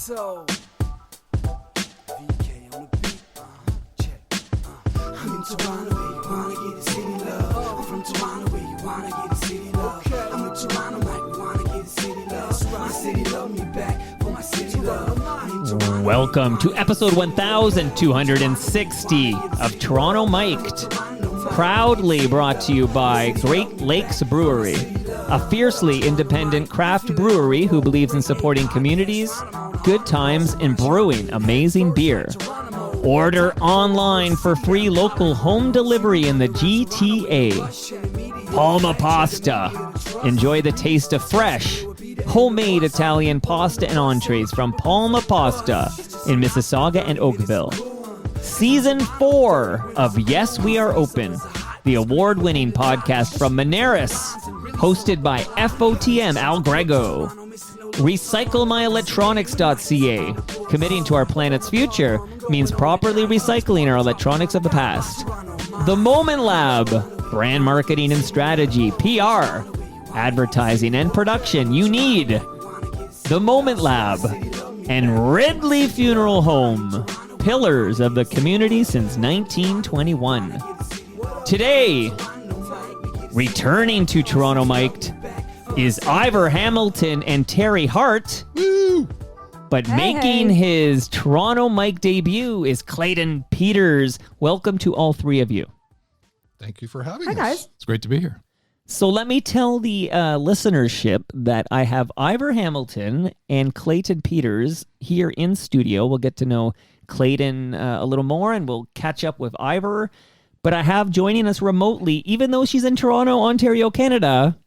Hamilton. VK on the beat. Check. I'm in Toronto where you wanna get the city love. I'm from Toronto where you wanna get the city love. I'm in Toronto like we wanna get the city love. My city love me back for my city love. Welcome to episode 1260 of Toronto Mic'd, proudly brought to you by Great Lakes Brewery, a fiercely independent craft brewery who believes in supporting communities, good times, and brewing amazing beer. Order online for free local home delivery in the GTA. Palma Pasta. Enjoy the taste of fresh, homemade Italian pasta and entrees from Palma Pasta in Mississauga and Oakville. Season 4 of Yes, We Are Open, the award-winning podcast from Moneris, hosted by FOTM Al Grego. RecycleMyElectronics.ca. Committing to our planet's future means properly recycling our electronics of the past. The Moment Lab. Brand marketing and strategy, PR, advertising and production you need. The Moment Lab. And Ridley Funeral Home. Pillars of the community since 1921. Today, returning to Toronto Mic'd is Ivar Hamilton and Teri Hart. Woo! But making his Toronto Mic'd debut is Clayton Peters. Welcome to all three of you. Thank you for having us. Hi, guys. It's great to be here. So let me tell the listenership that I have Ivar Hamilton and Clayton Peters here in studio. We'll get to know Clayton a little more, and we'll catch up with Ivar. But I have joining us remotely, even though she's in Toronto, Ontario, Canada,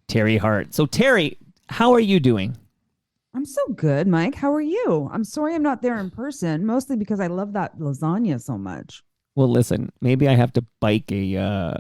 Teri Hart. So Teri, how are you doing? I'm so good, Mike. How are you? I'm sorry I'm not there in person, mostly because I love that lasagna so much. Well, listen, maybe I have to bike a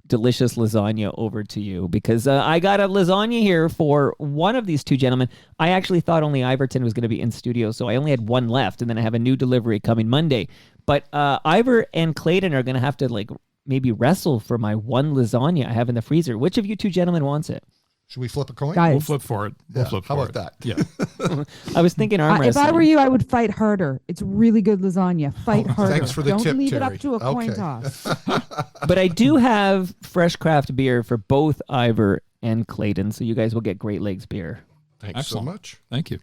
delicious lasagna over to you because I got a lasagna here for one of these two gentlemen. I actually thought only Iverton was going to be in studio, so I only had one left, and then I have a new delivery coming Monday. But Ivar and Clayton are going to have to maybe wrestle for my one lasagna I have in the freezer. Which of you two gentlemen wants it? Should we flip a coin? Guys, We'll flip for it. How about that? Yeah. I was thinking arm if wrestling. I were you, I would fight harder. It's really good lasagna. Fight harder. Thanks for the Don't tip, leave it up Teri. to a coin Okay. toss. But I do have fresh craft beer for both Ivar and Clayton, so you guys will get Great Lakes beer. Thanks Excellent. so much. Thank you.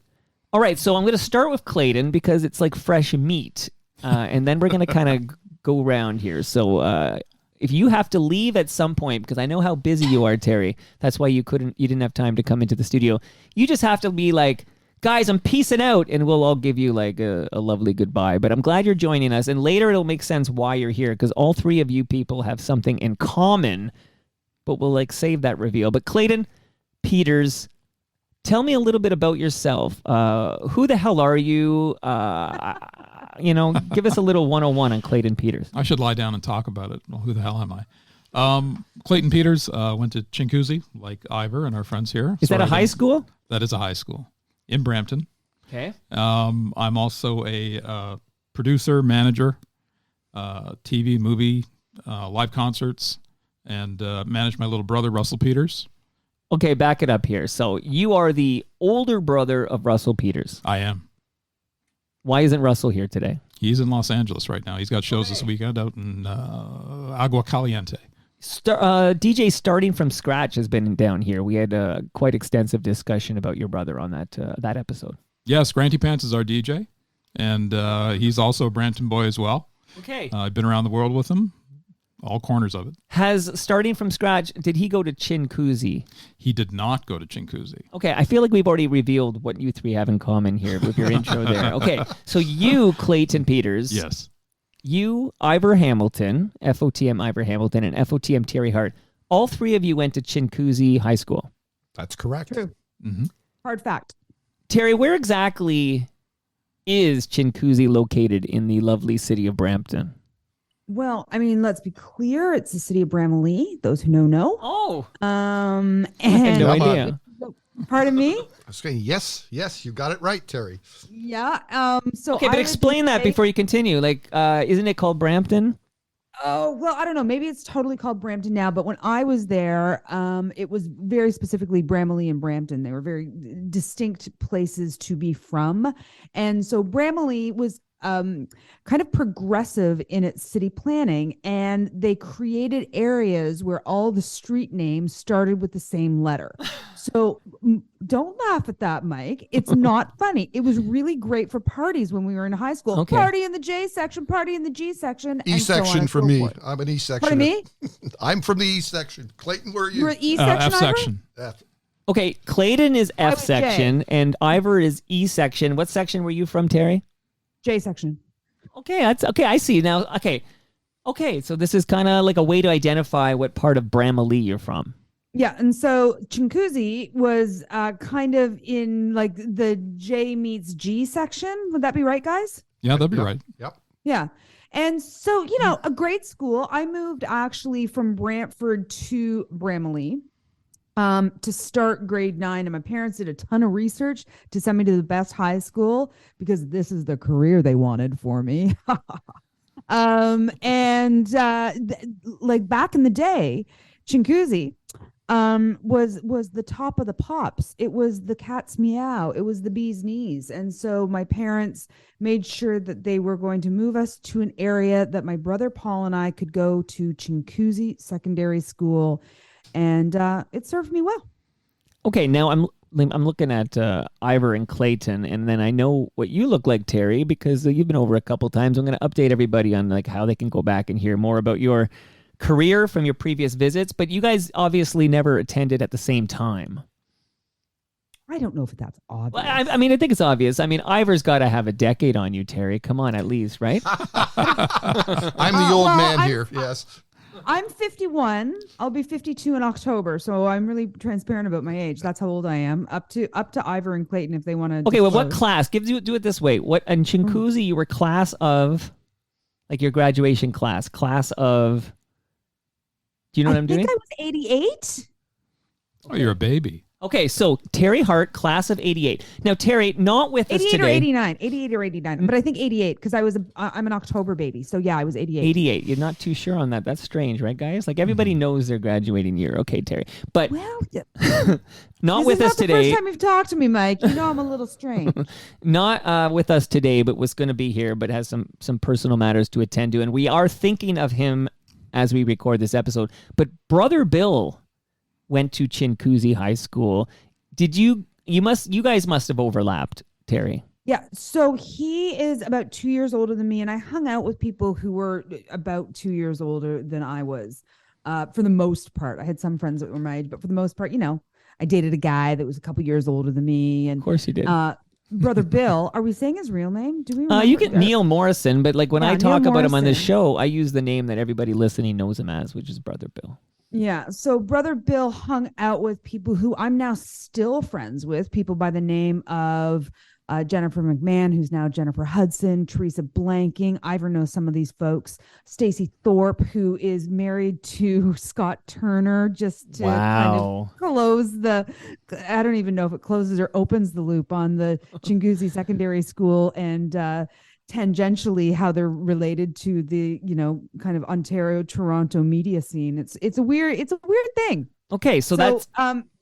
All right, so I'm going to start with Clayton because it's like fresh meat, and then we're going to kind of go around here. So if you have to leave at some point, because I know how busy you are, Teri, that's why you didn't have time to come into the studio. You just have to be like, guys, I'm peacing out, and we'll all give you like a lovely goodbye. But I'm glad you're joining us, and later it'll make sense why you're here, because all three of you people have something in common, but we'll save that reveal. But Clayton Peters, tell me a little bit about yourself. Who the hell are you? Give us a little 101 on Clayton Peters. I should lie down and talk about it. Well, who the hell am I? Clayton Peters went to Chinguacousy, like Ivar and our friends here. Is that a high school? That is a high school in Brampton. Okay. I'm also a producer, manager, TV, movie, live concerts, and manage my little brother, Russell Peters. Okay, back it up here. So you are the older brother of Russell Peters. I am. Why isn't Russell here today? He's in Los Angeles right now. He's got shows this weekend out in Agua Caliente. DJ Starting From Scratch has been down here. We had a quite extensive discussion about your brother on that episode. Yes, Granty Pants is our DJ, and he's also a Brampton boy as well. Okay. I've been around the world with him, all corners of it. Has Starting From Scratch, did he go to Chinguacousy? He did not go to Chinguacousy. Okay, I feel like we've already revealed what you three have in common here with your intro there. Okay, so you, Clayton Peters. Yes. You, Ivar Hamilton, FOTM Ivar Hamilton, and FOTM Teri Hart. All three of you went to Chinguacousy High School. That's correct. True. Mm-hmm. Hard fact. Teri, where exactly is Chinguacousy located in the lovely city of Brampton? Well, I mean, let's be clear. It's the city of Bramalea. Those who know. Oh. And I had no Come on. idea. Pardon me? I was saying, yes, you got it right, Teri. Yeah. So Okay, but I explain would that say- before you continue. Isn't it called Brampton? Oh, well, I don't know. Maybe it's totally called Brampton now, but when I was there, it was very specifically Bramalea and Brampton. They were very distinct places to be from. And so Bramalea was kind of progressive in its city planning, and they created areas where all the street names started with the same letter. So don't laugh at that, Mike. It's not funny. It was really great for parties when we were in high school. Okay. Party in the J section, party in the G section. E and so on section and for so me. forth. I'm an E section. Pardon me? I'm from the E section. Clayton, where are you? You're an E section. F Ivor? section. F. Okay, Clayton is F was J. section and Ivor is E section. What section were you from, Terry? J section. Okay, that's okay. I see now. Okay. So this is kind of like a way to identify what part of Bramalea you're from. Yeah, and so Chinguacousy was kind of in like the J meets G section. Would that be right, guys? Yeah, that'd be Yep. right. Yep. Yeah. And so, a great school. I moved actually from Brantford to Bramalea to start grade 9. And my parents did a ton of research to send me to the best high school because this is the career they wanted for me. Like back in the day, Chinguacousy was the top of the pops. It was the cat's meow. It was the bee's knees. And so my parents made sure that they were going to move us to an area that my brother Paul and I could go to Chinguacousy Secondary School. And it served me well. Okay, now I'm looking at Ivor and Clayton, and then I know what you look like, Terry, because you've been over a couple times. I'm going to update everybody on like how they can go back and hear more about your career from your previous visits. But you guys obviously never attended at the same time. I don't know if that's obvious. Well, I mean, I think it's obvious. I mean, Ivor's got to have a decade on you, Terry. Come on, at least, right? I'm the old man here. Yes. I'm 51. I'll be 52 in October, so I'm really transparent about my age. That's how old I am. Up to Ivor and Clayton if they want to. Okay, well, what class? Do it this way. What in Chinguacousy you were class of, like your graduation class of. Do you know what I'm doing? I think I was 88. Oh, you're a baby. Okay, so Teri Hart, class of 88. Now, Terry, not with us 88 today. or 89. 88 or 89. But I think 88 because I'm an October baby. So yeah, I was 88. 88. You're not too sure on that. That's strange, right, guys? Like everybody knows their graduating year. Okay, Terry. But Well, not with us the today. first time you've talked to me, Mike. You know I'm a little strange. Not with us today, but was going to be here, but has some personal matters to attend to. And we are thinking of him as we record this episode. But Brother Bill went to Chinguacousy High School. Did you guys must have overlapped, Terry? Yeah. So he is about 2 years older than me, and I hung out with people who were about 2 years older than I was. For the most part, I had some friends that were my age, but for the most part, I dated a guy that was a couple years older than me. And Of course you did. Brother Bill, are we saying his real name? Do we? Remember? You get Neil Morrison, but like when I Yeah, talk Neil about him on this Morrison. show, I use the name that everybody listening knows him as, which is Brother Bill. Yeah. So Brother Bill hung out with people who I'm now still friends with, people by the name of Jennifer McMahon, who's now Jennifer Hudson, Teresa Blanking. Ivor knows some of these folks. Stacey Thorpe, who is married to Scott Turner, just to kind of close I don't even know if it closes or opens the loop on the Chinguacousy Secondary School and tangentially how they're related to the kind of Ontario Toronto media scene. It's a weird thing. Okay, so that's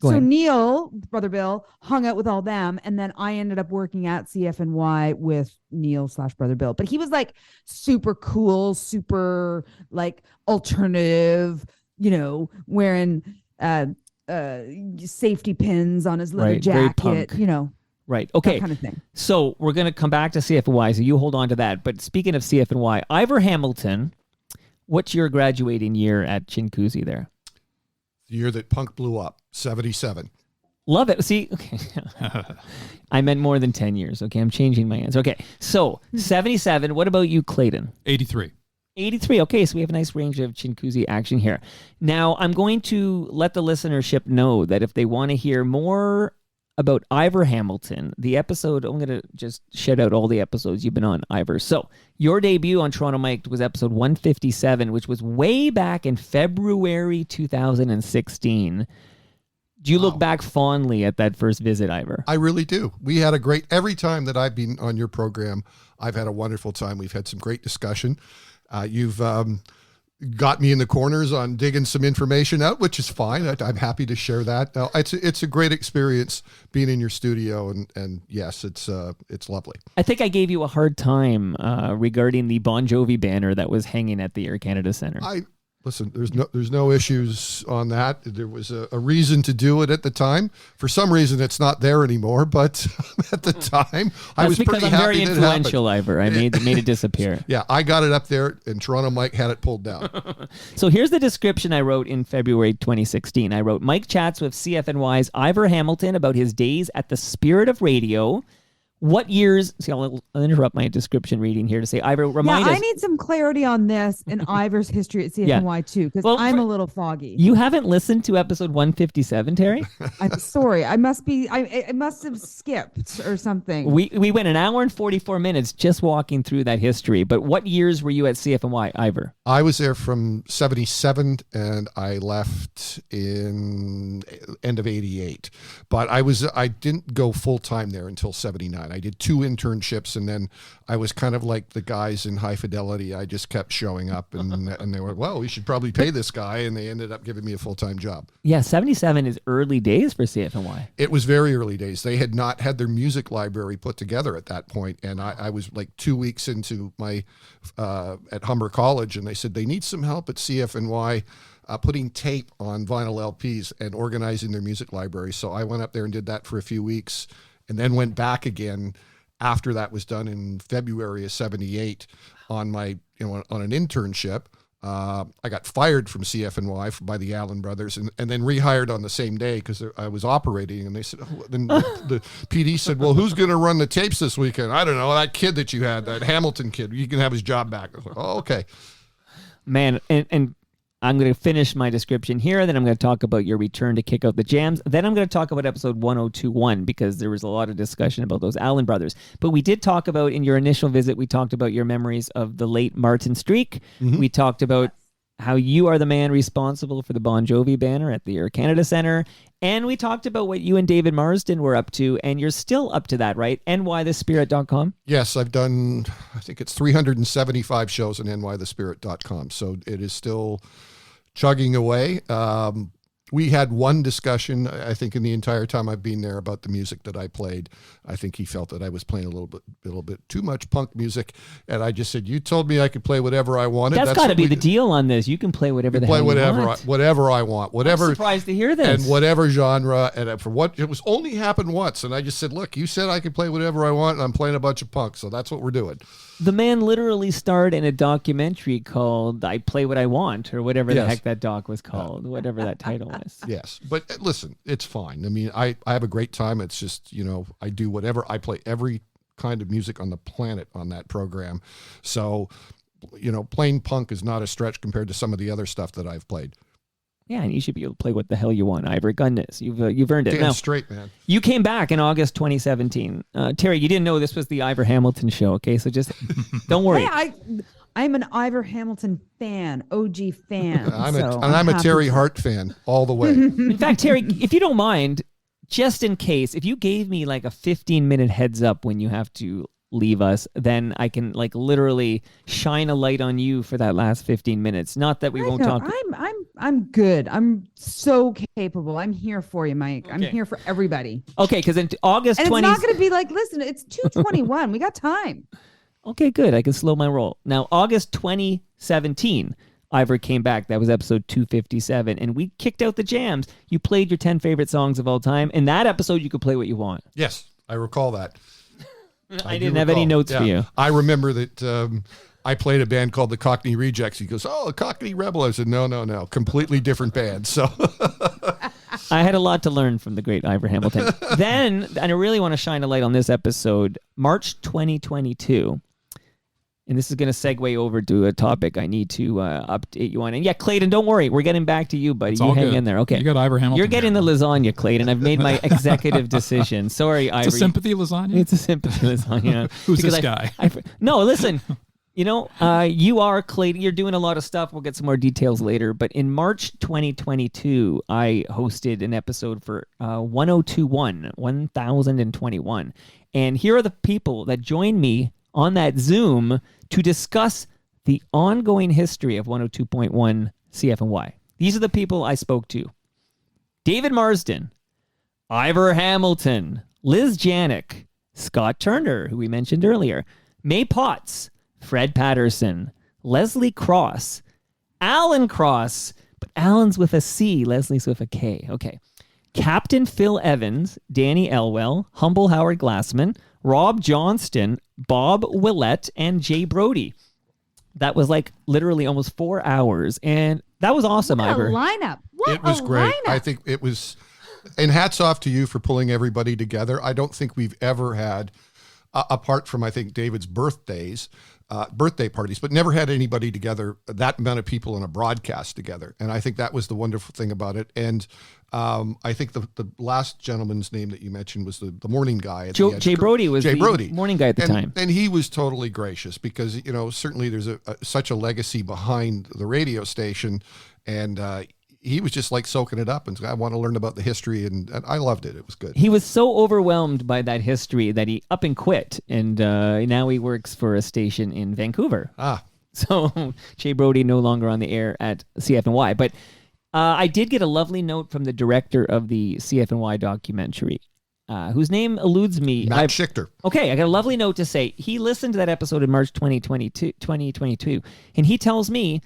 so Neil, Brother Bill, hung out with all them, and then I ended up working at CFNY with Neil/Brother Bill. But he was like super cool, super like alternative, wearing safety pins on his leather Right, very jacket, punk. Right. Okay. that kind of thing. So we're going to come back to CFNY, so you hold on to that. But speaking of CFNY, Ivar Hamilton, what's your graduating year at Chinguacousy there? The year that punk blew up, 77. Love it. See, okay. I meant more than 10 years. Okay, I'm changing my answer. Okay, so 77. What about you, Clayton? 83. 83. Okay, so we have a nice range of Chinguacousy action here. Now, I'm going to let the listenership know that if they want to hear more about Ivar Hamilton, the episode, I'm going to just shout out all the episodes you've been on, Ivar. So your debut on Toronto Mike was episode 157, which was way back in February 2016. Do you look back fondly at that first visit, Ivar? I really do. We had every time that I've been on your program, I've had a wonderful time. We've had some great discussion. You've got me in the corners on digging some information out, which is fine. I'm happy to share that. It's a great experience being in your studio, and yes, it's lovely. I think I gave you a hard time regarding the Bon Jovi banner that was hanging at the Air Canada Centre. Listen, there's no issues on that. There was a reason to do it at the time. For some reason, it's not there anymore. But at the time, I was pretty happy that it happened. That's because I'm very influential, Ivor. I made it disappear. Yeah, I got it up there, and Toronto Mike had it pulled down. So here's the description I wrote in February 2016. I wrote, Mike chats with CFNY's Ivar Hamilton about his days at the Spirit of Radio. What years? See, I'll interrupt my description reading here to say, Ivor, remind us. I need some clarity on this and Ivor's history at CFNY too, because I'm a little foggy. You haven't listened to episode 157, Teri? I'm sorry. I must have skipped or something. We went an hour and 44 minutes just walking through that history. But what years were you at CFNY, Ivor? I was there from 77 and I left in end of 88. But I didn't go full time there until 79. I did 2 internships, and then I was kind of like the guys in High Fidelity. I just kept showing up, and they were, well, we should probably pay this guy, and they ended up giving me a full-time job. Yeah, 77 is early days for CFNY. It was very early days. They had not had their music library put together at that point, and I was like 2 weeks into my at Humber College, and they said they need some help at CFNY putting tape on vinyl LPs and organizing their music library. So I went up there and did that for a few weeks, and then went back again after that was done in February of 78 on my, on an internship. I got fired from CFNY by the Allen brothers and then rehired on the same day because I was operating, and they said, then the PD said, well, who's going to run the tapes this weekend? I don't know, that kid that you had, that Hamilton kid, you can have his job back. I was like, oh, okay. Man, and I'm going to finish my description here, then I'm going to talk about your return to kick out the jams. Then I'm going to talk about episode 1021 because there was a lot of discussion about those Allen brothers. But we did talk about, in your initial visit, we talked about your memories of the late Martin Streak. Mm-hmm. We talked about how you are the man responsible for the Bon Jovi banner at the Air Canada Centre. And we talked about what you and David Marsden were up to, and you're still up to that, right? nythespirit.com? Yes, I've done, I think it's 375 shows on nythespirit.com. So it is still chugging away. We had one discussion, I think, in the entire time I've been there about the music that I played. I think he felt that I was playing a little bit too much punk music, and I just said, "You told me I could play whatever I wanted." That's got to be the deal on this. You can play whatever the hell you want. Whatever I want. Whatever. I'm surprised to hear this. And whatever genre, and for what it was only happened once, and I just said, "Look, you said I could play whatever I want, and I'm playing a bunch of punk, so that's what we're doing." The man literally starred in a documentary called "I Play What I Want" or whatever the heck that doc was called, whatever that title is. Yes, but listen, it's fine. I mean, I have a great time. It's just, I do whatever. I play every kind of music on the planet on that program. So, playing punk is not a stretch compared to some of the other stuff that I've played. Yeah, and you should be able to play what the hell you want, Ivor. Goodness, you've earned it. Damn now, straight, man. You came back in August 2017. Teri, you didn't know this was the Ivar Hamilton show, okay? So just don't worry. Hey, I'm an Ivar Hamilton fan, OG fan. I'm a Teri Hart fan all the way. In fact, Teri, if you don't mind, just in case, if you gave me like a 15-minute heads up when you have to leave us, then I can like literally shine a light on you for that last 15 minutes. Not that we won't talk. I'm good. I'm so capable. I'm here for you, Mike. Okay. I'm here for everybody. Okay, because in August 20... And it's not going to be like, listen, it's 2:21. We got time. Okay, good. I can slow my roll. Now, August 2017, Ivor came back. That was episode 257, and we kicked out the jams. You played your 10 favorite songs of all time. In that episode, you could play what you want. Yes, I recall that. I didn't have any notes for you. I remember that I played a band called the Cockney Rejects. He goes, "Oh, the Cockney Rebel." I said, no. Completely different band. So I had a lot to learn from the great Ivar Hamilton. Then, and I really want to shine a light on this episode, March 2022. And this is going to segue over to a topic I need to update you on. And yeah, Clayton, don't worry. We're getting back to you, buddy. You hang in there. Okay. You got Ivar Hamilton. You're getting the lasagna, Clayton. I've made my executive decision. Sorry, Ivar. It's a sympathy lasagna? It's a sympathy lasagna. Who's this guy? No, listen. You are Clayton. You're doing a lot of stuff. We'll get some more details later. But in March 2022, I hosted an episode for 1021. And here are the people that joined me on that Zoom to discuss the ongoing history of 102.1 CFNY. These are the people I spoke to. David Marsden, Ivar Hamilton, Liz Janik, Scott Turner, who we mentioned earlier, May Potts, Fred Patterson, Leslie Cross, Alan Cross, but Alan's with a C, Leslie's with a K. Okay. Captain Phil Evans, Danny Elwell, Humble Howard Glassman, Rob Johnston, Bob Willett, and Jay Brody. That was like literally almost 4 hours, and that was awesome, What a Ivor. lineup. What It was a great. lineup. I think it was, and hats off to you for pulling everybody together. I don't think we've ever had, apart from I think David's birthday parties, but never had anybody together, that amount of people in a broadcast together. And I think that was the wonderful thing about it. And I think the last gentleman's name that you mentioned was the morning guy. At the Jay Brody was Jay the Brody. morning guy at the time. And he was totally gracious because, certainly there's such a legacy behind the radio station. And he was just like soaking it up and I want to learn about the history. And I loved it. It was good. He was so overwhelmed by that history that he up and quit. And now he works for a station in Vancouver. So Jay Brody no longer on the air at CFNY. But I did get a lovely note from the director of the CFNY documentary, whose name eludes me. Matt Schichter. Okay, I got a lovely note to say. He listened to that episode in March 2022, and he tells me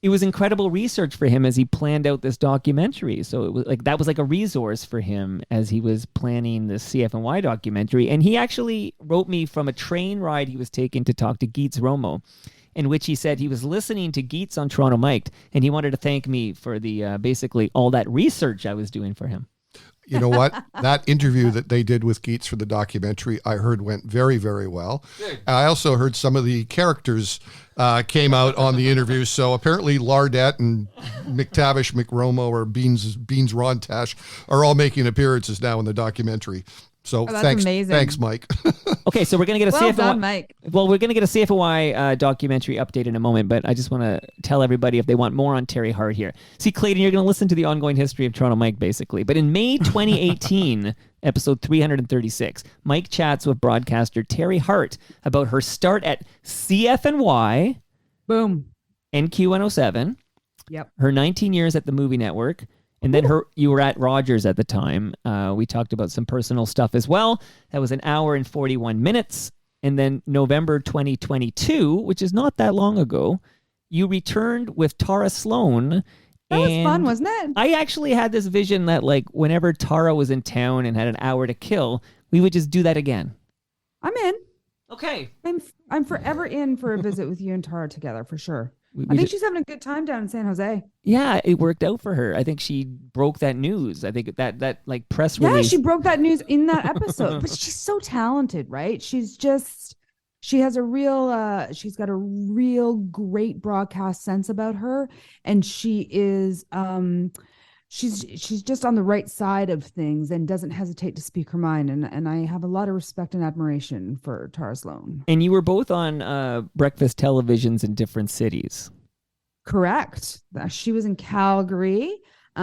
it was incredible research for him as he planned out this documentary. So it was like that was like a resource for him as he was planning the CFNY documentary. And he actually wrote me from a train ride he was taking to talk to Geets Romo, in which he said he was listening to Geets on Toronto Mic'd, and he wanted to thank me for the basically all that research I was doing for him. You know what? That interview that they did with Geets for the documentary, I heard went very, very well. Good. I also heard some of the characters came out on the interview. So apparently Lardette and McTavish McRomo or Beans Rontash are all making appearances now in the documentary. So that's amazing. Thanks, Mike. Okay, so we're gonna get a Well CFNY. done, Mike. Well, we're gonna get a CFNY documentary update in a moment, but I just want to tell everybody if they want more on Teri Hart here. See, Clayton, you're gonna listen to the ongoing history of Toronto Mike, basically. But in May 2018, episode 336, Mike chats with broadcaster Teri Hart about her start at CFNY, Boom. NQ107. Yep. Her 19 years at the Movie Network. And then you were at Rogers at the time. We talked about some personal stuff as well. That was an hour and 41 minutes. And then November 2022, which is not that long ago, you returned with Tara Sloan. That was fun, wasn't it? I actually had this vision that like whenever Tara was in town and had an hour to kill, we would just do that again. I'm in. Okay. I'm forever in for a visit with you and Tara together for sure. We I think she's having a good time down in San Jose. Yeah, it worked out for her. I think she broke that news. I think that like press release. Yeah, she broke that news in that episode. But she's so talented, right? She has a real she's got a real great broadcast sense about her, and she is she's just on the right side of things and doesn't hesitate to speak her mind, and I have a lot of respect and admiration for Tara Sloan. And you were both on breakfast televisions in different cities. Correct. She was in Calgary.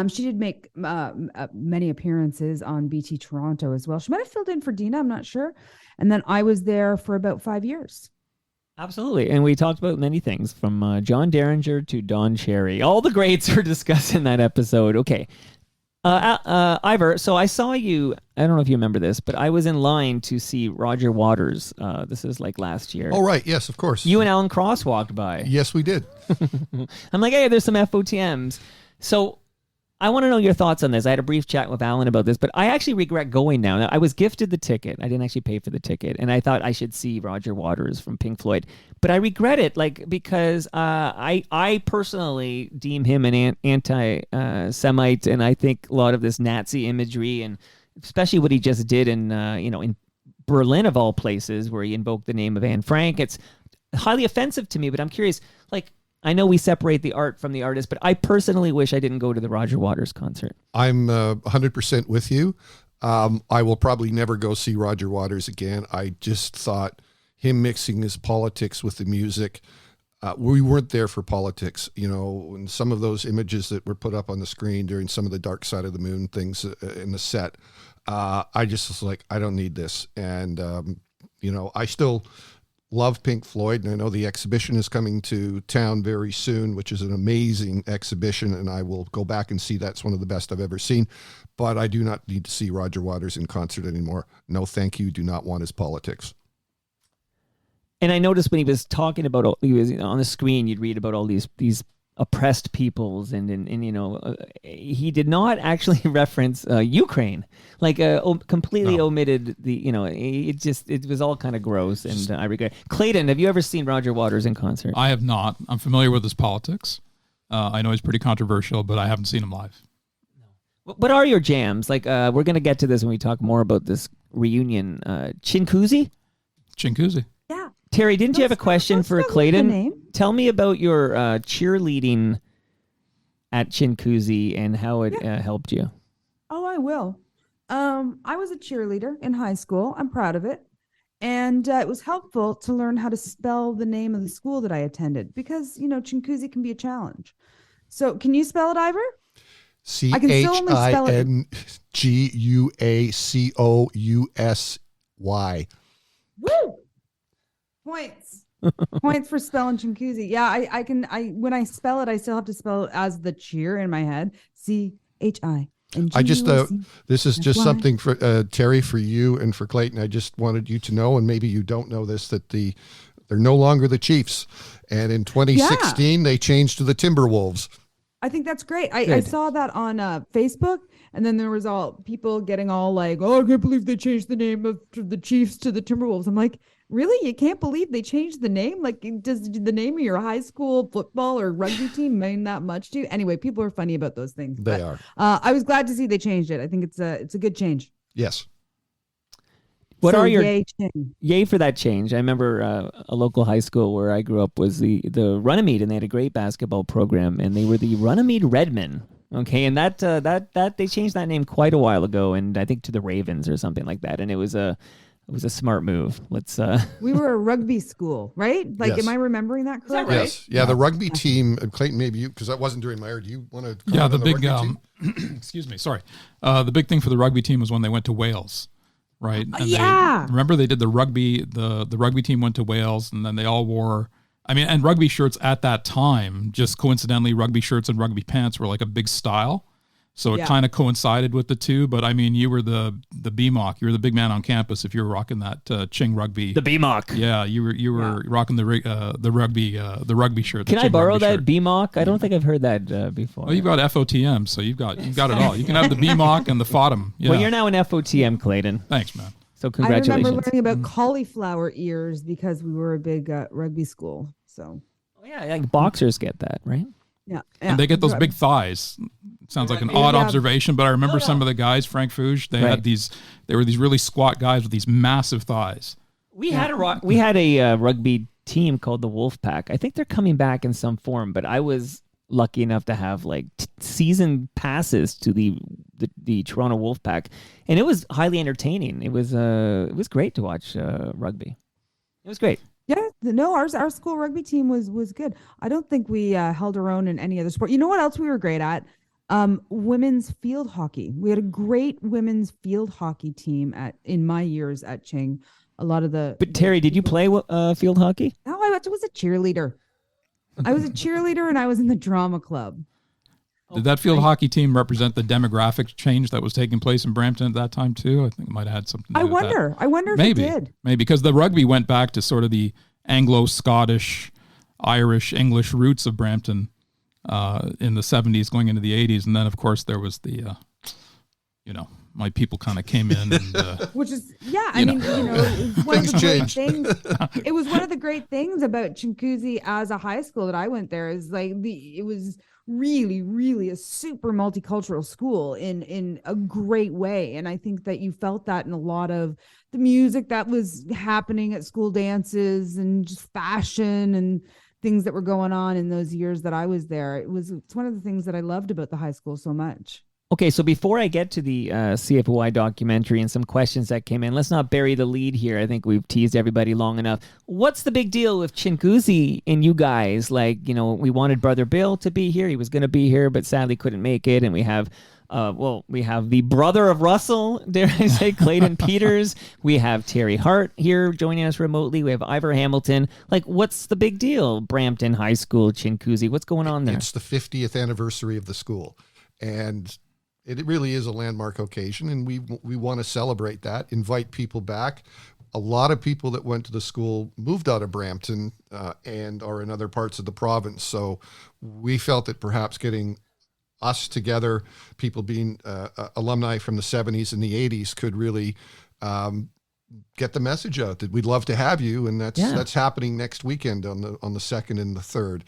She did make many appearances on BT Toronto as well. She might have filled in for Dina, I'm not sure. And then I was there for about 5 years. Absolutely. And we talked about many things from John Derringer to Don Cherry. All the greats were discussed in that episode. Okay. Ivor, so I saw you, I don't know if you remember this, but I was in line to see Roger Waters. This is like last year. Oh, right. Yes, of course. You and Alan Cross walked by. Yes, we did. I'm like, hey, there's some FOTMs. So I want to know your thoughts on this. I had a brief chat with Alan about this, but I actually regret going now. Now, I was gifted the ticket. I didn't actually pay for the ticket, and I thought I should see Roger Waters from Pink Floyd. But I regret it, like because I personally deem him an anti-Semite, and I think a lot of this Nazi imagery, and especially what he just did in in Berlin of all places, where he invoked the name of Anne Frank, it's highly offensive to me. But I'm curious, like. I know we separate the art from the artist, but I personally wish I didn't go to the Roger Waters concert. I'm 100% with you. I will probably never go see Roger Waters again. I just thought him mixing his politics with the music, we weren't there for politics, and some of those images that were put up on the screen during some of the Dark Side of the Moon things in the set, I just was like, I don't need this. And, I still love Pink Floyd, and I know the exhibition is coming to town very soon, which is an amazing exhibition, and I will go back and see that's one of the best I've ever seen. But I do not need to see Roger Waters in concert anymore. No, thank you. Do not want his politics. And I noticed when he was talking about, he was on the screen, you'd read about all these oppressed peoples, and he did not actually reference Ukraine, like completely omitted the, it was all kind of gross, and I regret. Clayton, have you ever seen Roger Waters in concert? I have not. I'm familiar with his politics. I know he's pretty controversial, but I haven't seen him live. What are your jams? Like, we're going to get to this when we talk more about this reunion. Chinkuzi? Chinkuzi. Yeah. Terry, didn't you have a question for Clayton? Tell me about your cheerleading at Chinkuzi and how it helped you. Oh, I will. I was a cheerleader in high school. I'm proud of it. And it was helpful to learn how to spell the name of the school that I attended because, Chinkuzi can be a challenge. So can you spell it, Ivor? CHINGUACOUSY. Woo! Points. Points for spelling Chinkuzi. Yeah, I can. When I spell it, I still have to spell it as the cheer in my head. CHI. I just this is just something for Terry, for you, and for Clayton. I just wanted you to know, and maybe you don't know this, that they're no longer the Chiefs, and in 2016 they changed to the Timberwolves. I think that's great. I saw that on Facebook, and then there was all people getting all like, "Oh, I can't believe they changed the name of the Chiefs to the Timberwolves." I'm like, really? You can't believe they changed the name? Like, does the name of your high school football or rugby team mean that much to you? Anyway, people are funny about those things. They are. I was glad to see they changed it. I think it's a good change. Yes. What so are your yay for that change? I remember a local high school where I grew up was the Runnymede, and they had a great basketball program, and they were the Runnymede Redmen. Okay, and that they changed that name quite a while ago, and I think to the Ravens or something like that, and it was a smart move. We were a rugby school, right? Like, yes. Am I remembering that correctly? Yes. Yeah, the rugby team, Clayton, maybe you, because that wasn't during my era. Do you want to? Yeah, the big. Excuse me. Sorry. The big thing for the rugby team was when they went to Wales. Right. And remember they did the rugby, the rugby team went to Wales, and then they all wore, and rugby shirts at that time, just coincidentally, rugby shirts and rugby pants were like a big style. So it kind of coincided with the two. But you were the BMOC. You were the big man on campus if you were rocking that Ching rugby. The BMOC. Yeah, you were rocking the rugby shirt. Can I borrow that BMOC? I don't think I've heard that before. Well, you've got FOTM, so you've got it all. You can have the BMOC and the FOTM. Yeah. Well, you're now an FOTM, Clayton. Thanks, man. So congratulations. I remember learning about cauliflower ears because we were a big rugby school. So. Oh yeah, like boxers get that, right? Yeah. And they get those big thighs. Sounds like an odd observation, but I remember some of the guys, Frank Fouge, they were these really squat guys with these massive thighs. We had a rugby team called the Wolfpack. I think they're coming back in some form, but I was lucky enough to have like season passes to the Toronto Wolfpack, and it was highly entertaining. It was great to watch rugby. It was great. Yeah, no, our school rugby team was good. I don't think we held our own in any other sport. You know what else we were great at? Women's field hockey. We had a great women's field hockey team in my years at Ching. But Terry, did you play field hockey? No, I was a cheerleader. I was a cheerleader and I was in the drama club. Did that field hockey team represent the demographic change that was taking place in Brampton at that time too? I think it might have had something to do with that. I wonder if it did. Maybe, because the rugby went back to sort of the Anglo-Scottish, Irish, English roots of Brampton in the 70s going into the 80s. And then, of course, there was the, my people kind of came in. And, which is, it was one of the great things. It was one of the great things about Chinkuzi as a high school that I went there is like it was really, really a super multicultural school in a great way. And I think that you felt that in a lot of the music that was happening at school dances and just fashion and things that were going on in those years that I was there. It's one of the things that I loved about the high school so much. Okay, so before I get to the CFY documentary and some questions that came in, let's not bury the lead here. I think we've teased everybody long enough. What's the big deal with Chinguzi and you guys? Like, we wanted Brother Bill to be here. He was going to be here, but sadly couldn't make it. And we have, we have the brother of Russell, dare I say, Clayton Peters. We have Teri Hart here joining us remotely. We have Ivar Hamilton. Like, what's the big deal? Brampton High School, Chinguzi. What's going on there? It's the 50th anniversary of the school. And it really is a landmark occasion, and we want to celebrate that, invite people back. A lot of people that went to the school moved out of Brampton and are in other parts of the province. So we felt that perhaps getting us together, people being alumni from the 70s and the 80s, could really get the message out that we'd love to have you, and that's happening next weekend on the 2nd and the 3rd.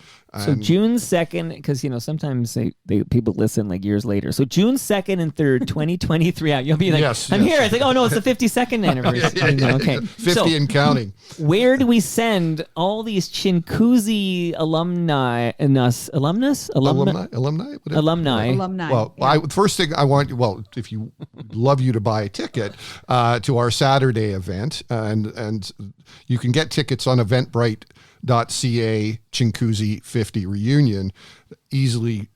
So June 2nd, because sometimes they people listen like years later. So June 2nd and 3rd, 2023. You'll be like, I'm here. It's like, oh no, it's the 52nd anniversary. Okay, 50 and counting. Where do we send all these Chinguzi alumni? Well, first thing I want, if you love you to buy a ticket to our Saturday event, and you can get tickets on eventbrite.ca Chinguzi 50 reunion. Easily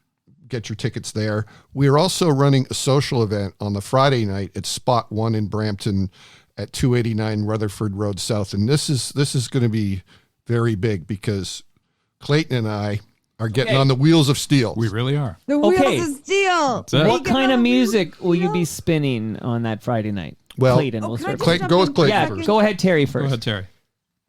get your tickets there. We're also running a social event on the Friday night at Spot 1 in Brampton at 289 Rutherford Road South, and this is going to be very big because Clayton and I are getting on the wheels of steel. We really are. The wheels of steel. What kind of music will you be spinning on that Friday night? Well, Clayton, go with Clayton first. Go ahead, Teri, first. Go ahead, Teri.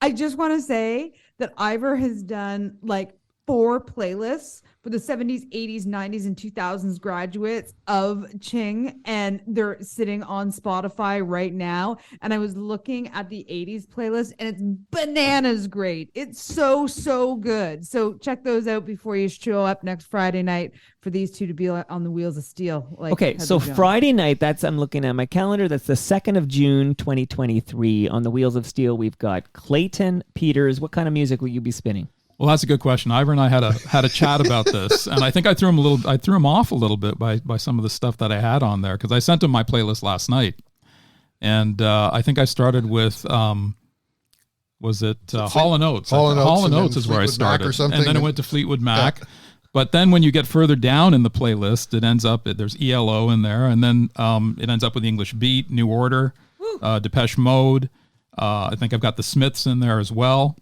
I just want to say that Ivor has done like 4 playlists for the 70s, 80s, 90s, and 2000s graduates of Ching, and they're sitting on Spotify right now. And I was looking at the 80s playlist, and it's bananas great. It's so good. So check those out before you show up next Friday night for these two to be on the wheels of steel. Okay, so Friday night, I'm looking at my calendar. That's the 2nd of June, 2023. On the wheels of steel, we've got Clayton Peters. What kind of music will you be spinning? Well, that's a good question. Ivor and I had a chat about this, and I think I threw him off a little bit by some of the stuff that I had on there, because I sent him my playlist last night, and I think I started with was it Hall & Oates? Hall & Oates is where I started, and then it went to Fleetwood Mac. Yeah. But then when you get further down in the playlist, it ends up there's ELO in there, and then it ends up with English Beat, New Order, Depeche Mode. I think I've got the Smiths in there as well.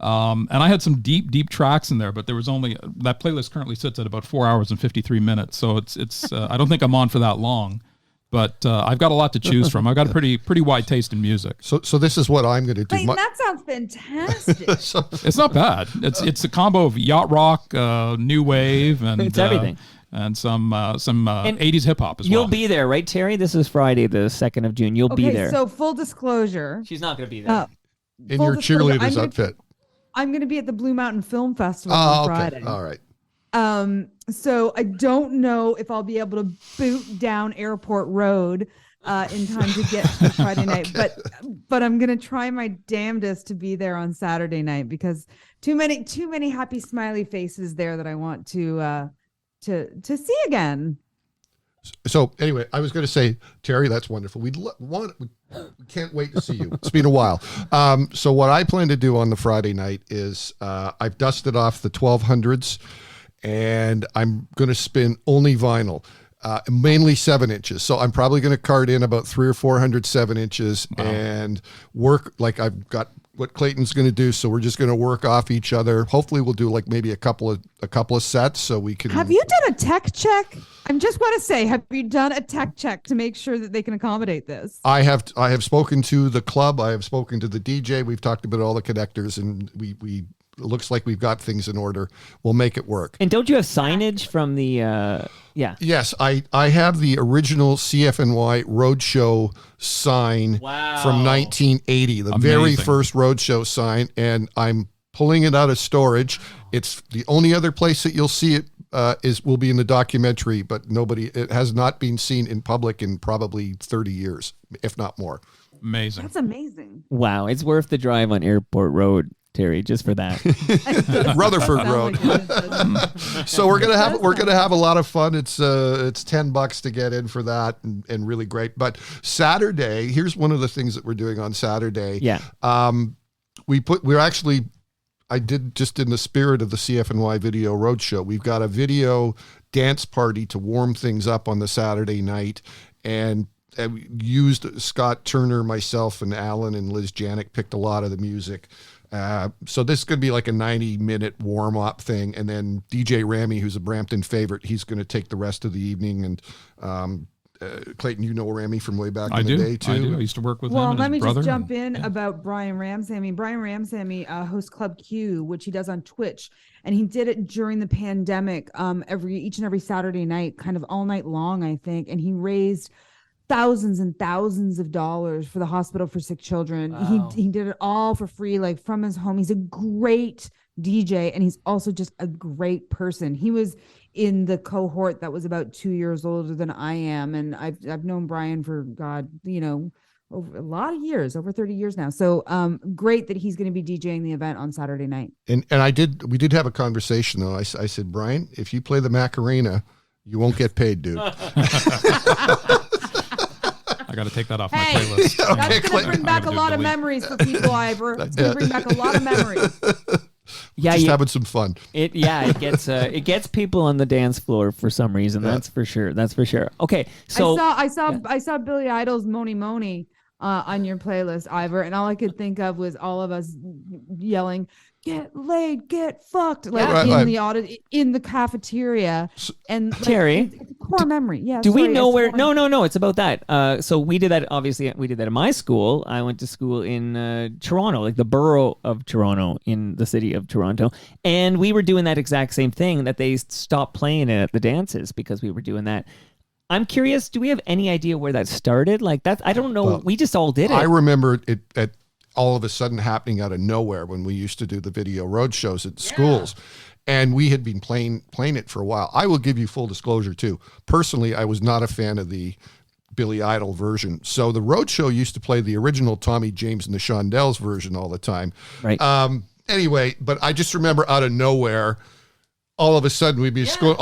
And I had some deep tracks in there, but there was only that playlist currently sits at about 4 hours and 53 minutes. So it's I don't think I'm on for that long, but I've got a lot to choose from. I've got a pretty wide taste in music. So this is what I'm going to do. Wait, that sounds fantastic. It's not bad. It's a combo of yacht rock, new wave, and it's everything. And some 80s hip hop as well. You'll be there, right, Teri? This is Friday, the 2nd of June. You'll be there. So full disclosure. She's not going to be there. In your cheerleader's outfit. I'm going to be at the Blue Mountain Film Festival on Friday. All right. So I don't know if I'll be able to boot down Airport Road in time to get to Friday night, but I'm going to try my damnedest to be there on Saturday night, because too many happy smiley faces there that I want to see again. So anyway, I was going to say, Teri, that's wonderful. We can't wait to see you. It's been a while. So what I plan to do on the Friday night is I've dusted off the 1200s, and I'm going to spin only vinyl, mainly 7 inches. So I'm probably going to cart in about 300 or 400 7 inches and work like I've got what Clayton's going to do. So we're just going to work off each other. Hopefully we'll do like maybe a couple of sets so we can. Have you done a tech check? I just want to say, have you done a tech check to make sure that they can accommodate this? I have spoken to the club. I have spoken to the DJ. We've talked about all the connectors, and we it looks like we've got things in order. We'll make it work. And don't you have signage from the Yes, I have the original CFNY Roadshow sign from 1980, the very first Roadshow sign, and I'm pulling it out of storage. It's the only other place that you'll see it will be in the documentary, but it has not been seen in public in probably 30 years, if not more. Amazing. That's amazing. Wow, it's worth the drive on Airport Road. Teri, just for that. Rutherford Sounds Road. like it does. So we're gonna have a lot of fun. It's $10 to get in for that, and really great. But Saturday, here's one of the things that we're doing on Saturday. Yeah. I did, just in the spirit of the CFNY Video Roadshow, we've got a video dance party to warm things up on the Saturday night, and we used Scott Turner, myself, and Alan and Liz Janik picked a lot of the music. So this is going to be like a 90-minute warm-up thing, and then DJ Ramy, who's a Brampton favorite, he's going to take the rest of the evening. And Clayton, you know Ramy from way back in the day, too? I do. I used to work with him Well, and let his me just brother. jump in about Brian Ramsamy. Brian Ramsamy hosts Club Q, which he does on Twitch, and he did it during the pandemic, each and every Saturday night, kind of all night long, I think, and he raised thousands and thousands of dollars for the Hospital for Sick Children. Wow. He did it all for free, like from his home. He's a great DJ, and he's also just a great person. He was in the cohort that was about 2 years older than I am, and I've known Brian for over a lot of years, over 30 years now. So great that he's going to be DJing the event on Saturday night. And we did have a conversation, though. I said, Brian, if you play the Macarena, you won't get paid, dude. I got to take that off my Hey, playlist. that's going to bring back a lot of memories for people, Ivor. It's going to bring back a lot of memories. Yeah, Just having some fun. it gets people on the dance floor for some reason. Yeah. That's for sure. Okay, so I saw Billy Idol's Moni Moni on your playlist, Ivor, and all I could think of was all of us yelling, "Get laid, get fucked!" like in the cafeteria. And like, Terry, it's a core memory. Yeah. do we sorry, know it's where? core- No, it's about that. So we did that. Obviously, we did that at my school. I went to school in Toronto, like the borough of Toronto, in the city of Toronto, and we were doing that exact same thing. That they stopped playing it at the dances because we were doing that. I'm curious. Do we have any idea where that started? Like that, I don't know. Well, we just all did it. I remember it at all of a sudden happening out of nowhere when we used to do the video road shows at schools. And we had been playing it for a while. I will give you full disclosure too. Personally, I was not a fan of the Billy Idol version. So the road show used to play the original Tommy James and the Shondells version all the time. Right. Anyway, but I just remember out of nowhere, all of a sudden we'd be school,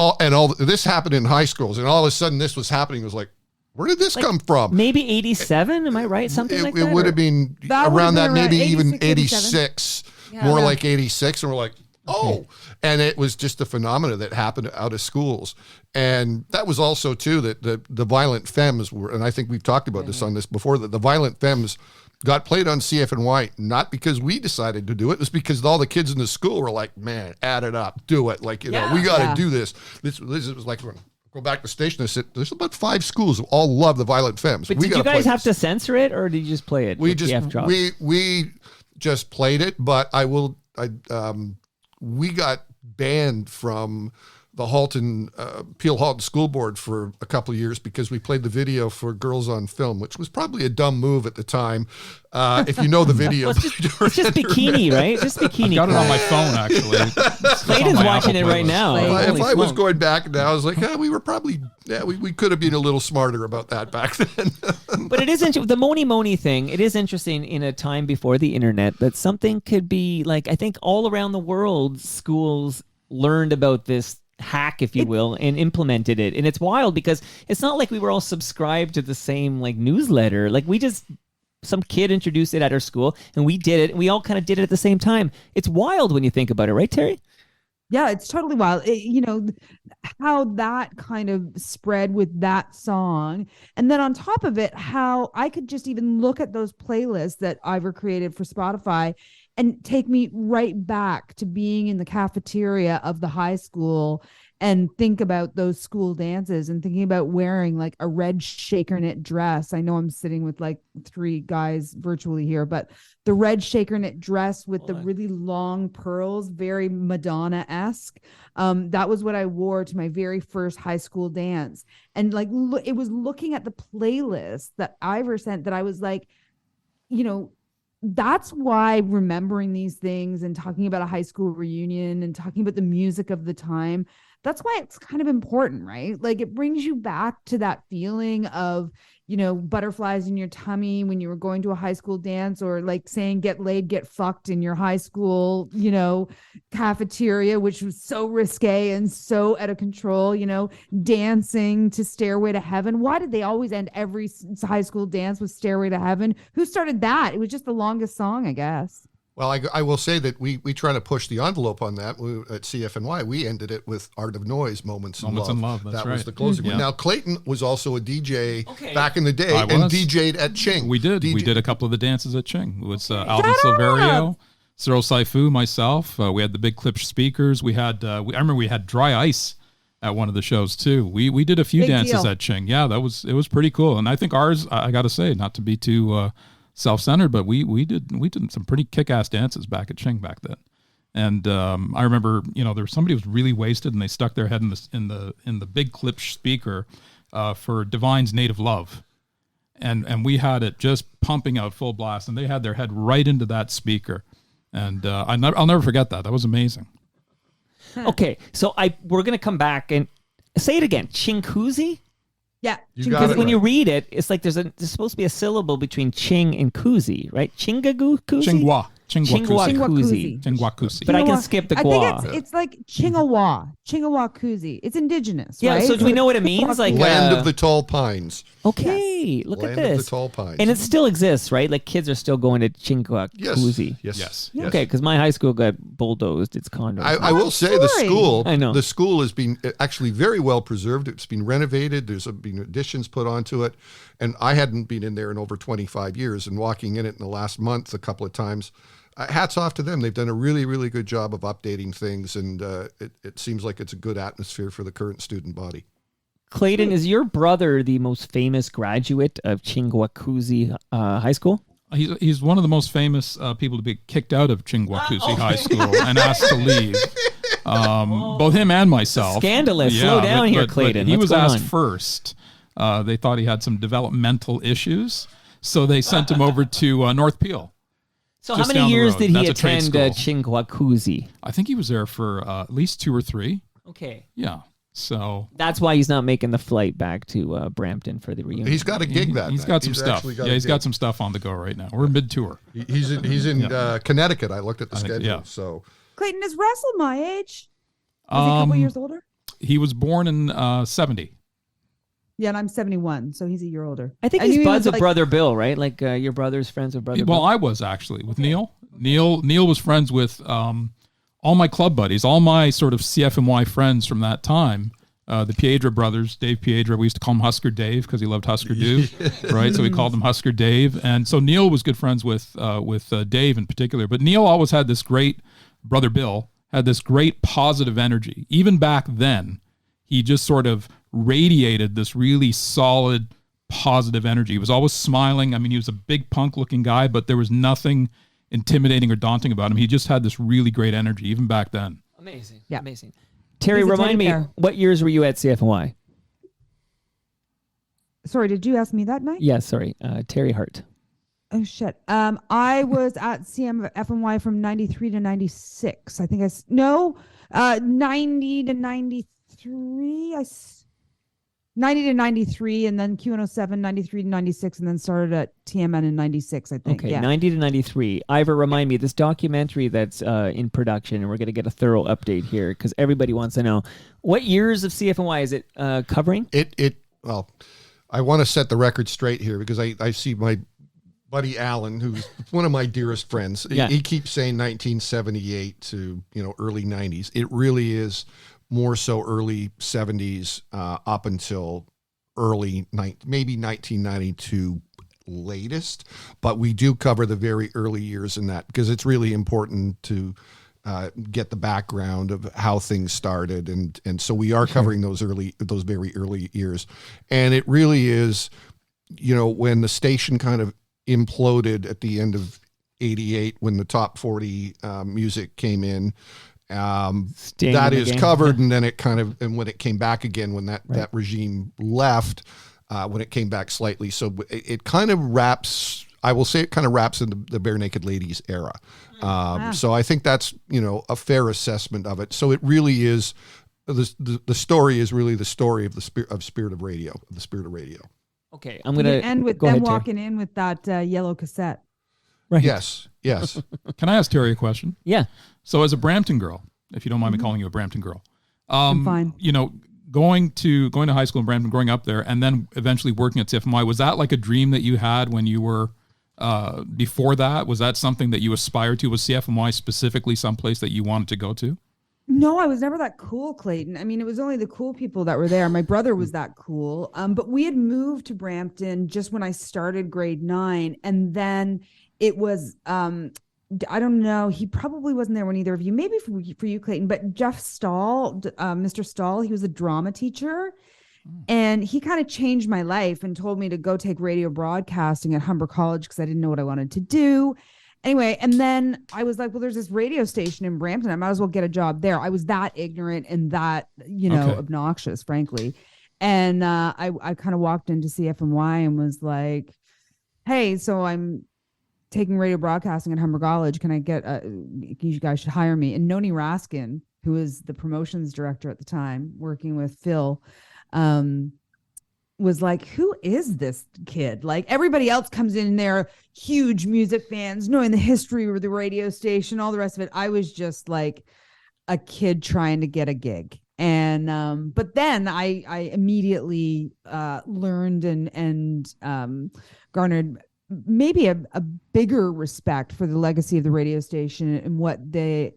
this happened in high schools, and all of a sudden this was happening. It was like, where did this come from? Maybe 87. Am I right? Something like that. It would have been That would around have that, been maybe around even 86, 86, more like 86. And we're like, oh, and it was just a phenomena that happened out of schools. And that was also too, that the Violent Femmes were, and I think we've talked about this on this before, that the Violent Femmes got played on CFNY, not because we decided to do it. It was because all the kids in the school were like, man, add it up, do it. Like, we got to do this. This was like, go back to the station. I said, there's about 5 schools who all love the Violent Femmes. But did you guys have to censor it, or did you just play it? We just played it, but we got banned from the Peel Halton School Board for a couple of years because we played the video for Girls on Film, which was probably a dumb move at the time. If you know the video. It's just bikini, right? Just bikini. I've got it on my phone, actually. Clayton's watching it right now. If I was going back now, I was like, we were probably, we could have been a little smarter about that back then. But it is the Moni Moni thing. It is interesting in a time before the internet that something could be like, I think all around the world, schools learned about this hack, if you will, and implemented it. And it's wild because it's not like we were all subscribed to the same like newsletter. Like some kid introduced it at our school and we did it. And we all kind of did it at the same time. It's wild when you think about it, right, Teri? Yeah, it's totally wild. How that kind of spread with that song. And then on top of it, how I could just even look at those playlists that Ivor created for Spotify and take me right back to being in the cafeteria of the high school and think about those school dances and thinking about wearing like a red shaker knit dress. I know I'm sitting with like 3 guys virtually here, but the red shaker knit dress with the really long pearls, very Madonna-esque. That was what I wore to my very first high school dance. And like, it was looking at the playlist that Ivor sent that I was like, that's why remembering these things and talking about a high school reunion and talking about the music of the time, that's why it's kind of important, right? Like it brings you back to that feeling of, you know, butterflies in your tummy when you were going to a high school dance, or like saying get laid, get fucked in your high school, you know, cafeteria, which was so risque and so out of control, you know, dancing to Stairway to Heaven. Why did they always end every high school dance with Stairway to Heaven? Who started that? It was just the longest song, I guess. Well, I will say that we try to push the envelope on that. At CFNY, we ended it with Art of Noise, Moments in Love. That's that right. was the closing one. Yeah. Now, Clayton was also a DJ back in the day and DJ'd at Ching. We did. We did a couple of the dances at Ching. It was Alvin Silverio, Cyril Saifu, myself. We had the big clip speakers. We had, I remember we had Dry Ice at one of the shows too. We did a few dances at Ching. Yeah, it was pretty cool. And I think ours, I got to say, not to be too self-centered, but we did some pretty kick-ass dances back at Ching back then. And I remember, you know, there was somebody who was really wasted, and they stuck their head in the big clip speaker for Divine's Native Love, and we had it just pumping out full blast, and they had their head right into that speaker, and I'll never forget that. That was amazing. Okay, so we're gonna come back and say it again. Chinguacousy? Yeah, because when you read it, it's like there's supposed to be a syllable between Ching and Kuzi, right? Chinguacousy? Chinguacousy. But I can skip the gua. I think it's like Chinguacousy. It's indigenous, yeah, right? so do we know what it means? Like Land of the Tall Pines. Okay, look Land at this. of the Tall Pines. And it still exists, right? Like kids are still going to Chinguacousy. Yes. Okay, because my high school got bulldozed. It's condos. I will say the school. I know. The school has been actually very well preserved. It's been renovated. There's been additions put onto it, and I hadn't been in there in over 25 years. And walking in it in the last month a couple of times, hats off to them. They've done a really, really good job of updating things, and it seems like it's a good atmosphere for the current student body. Clayton, is your brother the most famous graduate of Chinguacousy High School? He's one of the most famous people to be kicked out of Chinguacousy High School and asked to leave. Both him and myself. Scandalous. Slow down here, Clayton. He What's was going asked on? first. They thought he had some developmental issues, so they sent him over to North Peel. So just how many down the years road. did he That's a trade attend school. Chinguacousy? I think he was there for at least 2 or 3. Okay. Yeah. So That's why he's not making the flight back to Brampton for the reunion. He's got a gig that he's night. got some stuff. actually Yeah, he's got some stuff on the go right now. We're mid-tour. He's in Connecticut. I looked at the schedule. yeah. So Clayton, is Russell my age? Is he a couple years older? He was born in 70. Yeah, and I'm 71, so he's a year older. I think knew he's he buds was with Brother Bill, right? Like your brother's friends with Brother Well, Bill. I was actually with Neil. Neil was friends with all my club buddies, all my sort of CFNY friends from that time. The Piedra brothers, Dave Piedra, we used to call him Husker Dave because he loved Husker Du, right? So we called him Husker Dave. And so Neil was good friends with Dave in particular. But Neil always had this great, Brother Bill, had this great positive energy. Even back then, he just sort of radiated this really solid, positive energy. He was always smiling. I mean, he was a big punk-looking guy, but there was nothing intimidating or daunting about him. He just had this really great energy, even back then. Amazing. Yeah. Amazing. Terry, He's a remind teddy me, bear. what years were you at CFNY? Sorry, did you ask me that night? Yes, sorry. Teri Hart. Oh shit. I was at CFNY from 93 to 96. I think 90 to 93. 90 to 93, and then Q107, 93 to 96, and then started at TMN in 96, I think. Okay, Yeah. 90 to 93. Ivor, remind me, this documentary that's in production, and we're going to get a thorough update here because everybody wants to know. What years of CFNY is it covering? Well, I want to set the record straight here because I see my buddy Alan, who's one of my dearest friends. Yeah. He keeps saying 1978 to early 90s. It really is more so early 70s up until maybe 1992 latest. But we do cover the very early years in that because it's really important to get the background of how things started, and so we are covering those very early years. And it really is, when the station kind of imploded at the end of '88 when the top 40 music came in. That is covered, and then and when it came back again, when that regime left, when it came back slightly, so it kind of wraps. I will say it kind of wraps into the Bare Naked Ladies era. So I think that's a fair assessment of it. So it really is the story is really the story of the spirit of radio, of the spirit of radio. Okay, I'm gonna end with them walking in with that yellow cassette. Right. Yes. Can I ask Teri a question? Yeah. So as a Brampton girl, if you don't mind me calling you a Brampton girl, I'm fine. You know, going to high school in Brampton, growing up there, and then eventually working at CFNY, was that like a dream that you had when you were before that? Was that something that you aspired to? Was CFNY specifically someplace that you wanted to go to? No, I was never that cool, Clayton. I mean, it was only the cool people that were there. My brother was that cool. But we had moved to Brampton just when I started grade 9. And then it was, I don't know, he probably wasn't there when either of you, maybe for you, Clayton, but Jeff Stahl, Mr. Stahl, he was a drama teacher. And he kind of changed my life and told me to go take radio broadcasting at Humber College because I didn't know what I wanted to do. Anyway, and then I was like, well, there's this radio station in Brampton. I might as well get a job there. I was that ignorant and that, obnoxious, frankly. And I kind of walked into CFNY and was like, hey, so I'm taking radio broadcasting at Humber College. Can I get, you guys should hire me. And Noni Raskin, who was the promotions director at the time, working with Phil, was like, who is this kid? Like, everybody else comes in there, huge music fans, knowing the history of the radio station, all the rest of it. I was just like a kid trying to get a gig. And but then I immediately learned and garnered maybe a bigger respect for the legacy of the radio station and what they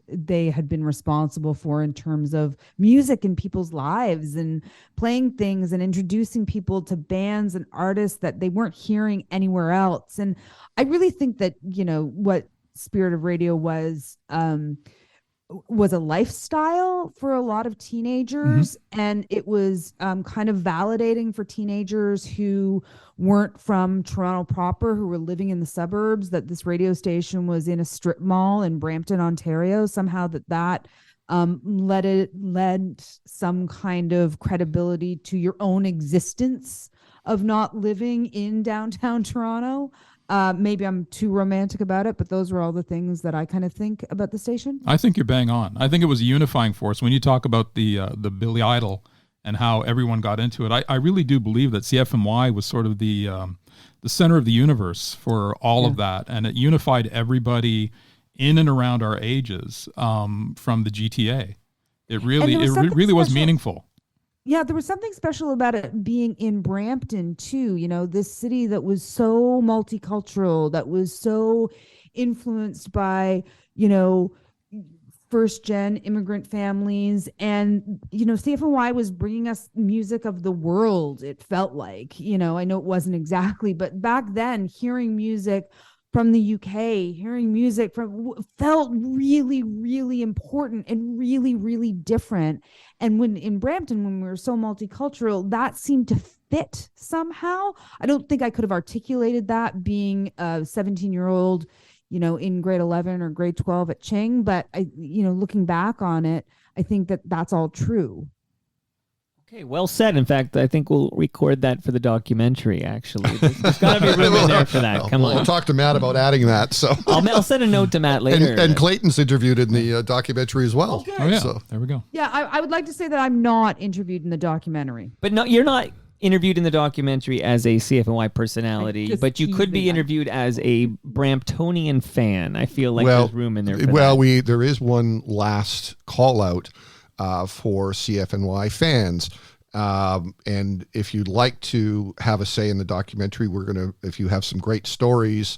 had been responsible for in terms of music in people's lives and playing things and introducing people to bands and artists that they weren't hearing anywhere else. And I really think that, what Spirit of Radio was a lifestyle for a lot of teenagers. And it was kind of validating for teenagers who weren't from Toronto proper, who were living in the suburbs, that this radio station was in a strip mall in Brampton, Ontario. Somehow that led some kind of credibility to your own existence of not living in downtown Toronto. Maybe I'm too romantic about it, but those were all the things that I kind of think about the station. I think you're bang on. I think it was a unifying force. When you talk about the Billy Idol and how everyone got into it, I really do believe that CFNY was sort of the center of the universe for all of that, and it unified everybody in and around our ages from the GTA. It really was meaningful. Yeah, there was something special about it being in Brampton too, this city that was so multicultural, that was so influenced by, first gen immigrant families. And, CFNY was bringing us music of the world. It felt like, I know it wasn't exactly, but back then hearing music from the UK, hearing music felt really, really important and really, really different. And when in Brampton, when we were so multicultural, that seemed to fit somehow. I don't think I could have articulated that being a 17-year-old, in grade 11 or grade 12 at Ching. But looking back on it, I think that that's all true. Okay, well said. In fact, I think we'll record that for the documentary, actually. There's got to be room in there for that. Come on. We'll talk to Matt about adding that. So I'll send a note to Matt later. And Clayton's interviewed in the documentary as well. Okay. Oh, yeah. So there we go. Yeah, I would like to say that I'm not interviewed in the documentary. But no, you're not interviewed in the documentary as a CFNY personality, but you could be interviewed as a Bramptonian fan. I feel like there's room in there for that. There is one last call out for CFNY fans. And if you'd like to have a say in the documentary, if you have some great stories,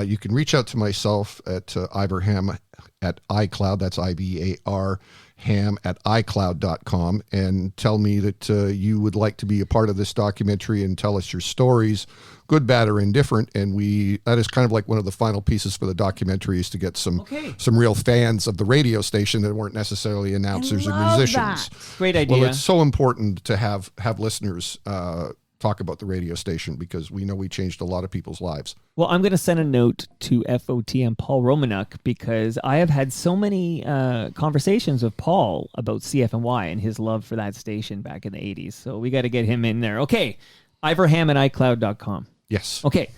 you can reach out to myself at Ivar Ham at iCloud. That's IVAR Ham at iCloud.com, and tell me that you would like to be a part of this documentary and tell us your stories, good, bad, or indifferent. And that is kind of like one of the final pieces for the documentary, is to get some real fans of the radio station that weren't necessarily announcers or musicians. Great idea. Well, it's so important to have listeners talk about the radio station, because we know we changed a lot of people's lives. Well, I'm going to send a note to FOT and Paul Romanuk, because I have had so many conversations with Paul about CFNY and his love for that station back in the 80s. So we got to get him in there. Okay, Ivar Ham at iCloud.com. Yes. Okay,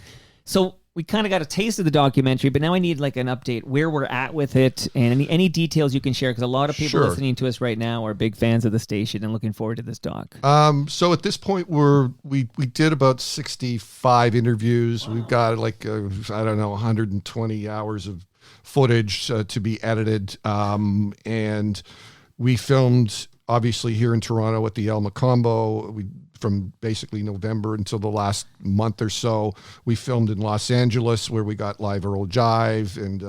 so we kind of got a taste of the documentary, but now I need like an update where we're at with it and any details you can share, because a lot of people listening to us right now are big fans of the station and looking forward to this doc. So at this point, we did about 65 interviews. Wow. We've got like 120 hours of footage to be edited, and we filmed obviously here in Toronto at the El Macombo. From basically November until the last month or so. We filmed in Los Angeles, where we got live Earl Jive and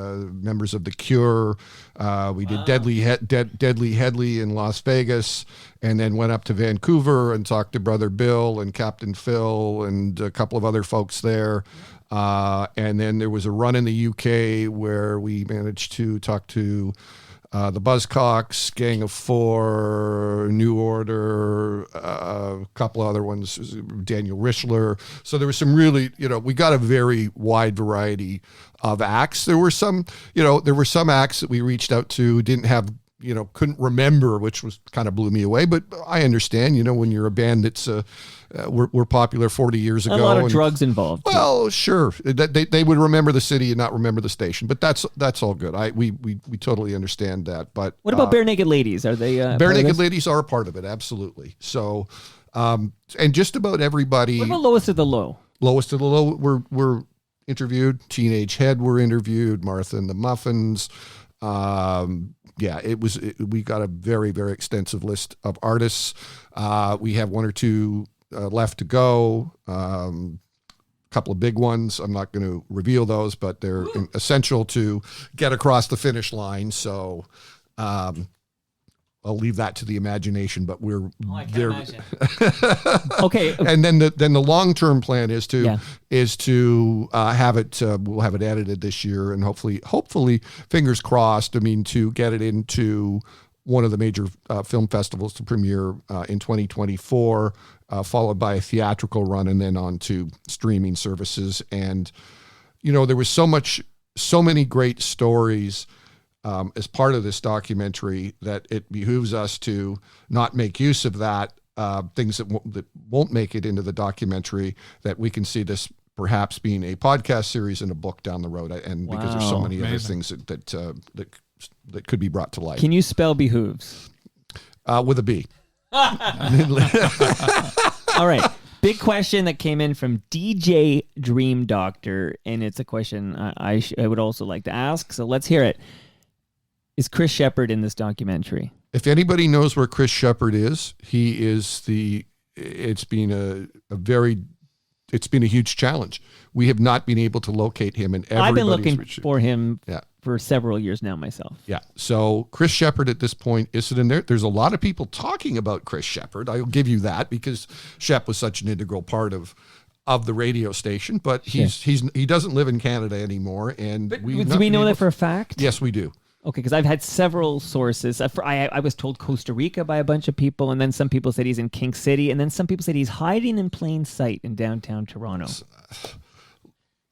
members of The Cure. We did Deadly Headley in Las Vegas, and then went up to Vancouver and talked to Brother Bill and Captain Phil and a couple of other folks there. And then there was a run in the UK where we managed to talk to the Buzzcocks, Gang of Four, New Order, a couple of other ones, Daniel Richler. So there was some really, we got a very wide variety of acts. There were some acts that we reached out to, didn't have, couldn't remember, which was kind of blew me away. But I understand, when you're a band that's we're popular 40 years ago. A lot of drugs involved. Well, sure. They would remember the city and not remember the station, but that's all good. We totally understand that. But what about Bare Naked Ladies? Are they Bare Naked Ladies are a part of it? Absolutely. So, and just about everybody. What about Lowest of the Low? Lowest of the Low were interviewed. Teenage Head were interviewed. Martha and the Muffins. We got a very, very extensive list of artists. We have one or two left to go. A couple of big ones. I'm not going to reveal those, but they're essential to get across the finish line. So I'll leave that to the imagination, but I can't imagine. Okay. And then the long-term plan is to have it, we'll have it edited this year, and hopefully fingers crossed, to get it into one of the major film festivals to premiere in 2024, followed by a theatrical run, and then on to streaming services. And, there was so many great stories as part of this documentary that it behooves us to not make use of that, things that won't make it into the documentary, that we can see this perhaps being a podcast series and a book down the road. And because there's so many other things that could be brought to light. Can you spell behooves? With a B. All right. Big question that came in from DJ Dream Doctor, and it's a question I would also like to ask. So let's hear it. Is Chris Shepherd in this documentary? If anybody knows where Chris Shepherd is, he is it's been a huge challenge. We have not been able to locate him, and I've been looking for him for several years now myself. Yeah. So Chris Shepherd at this point isn't in there. There's a lot of people talking about Chris Shepherd. I'll give you that, because Shep was such an integral part of the radio station, but he doesn't live in Canada anymore. And do we know that for a fact? Yes, we do. Okay, because I've had several sources. I was told Costa Rica by a bunch of people, and then some people said he's in King City, and then some people said he's hiding in plain sight in downtown Toronto.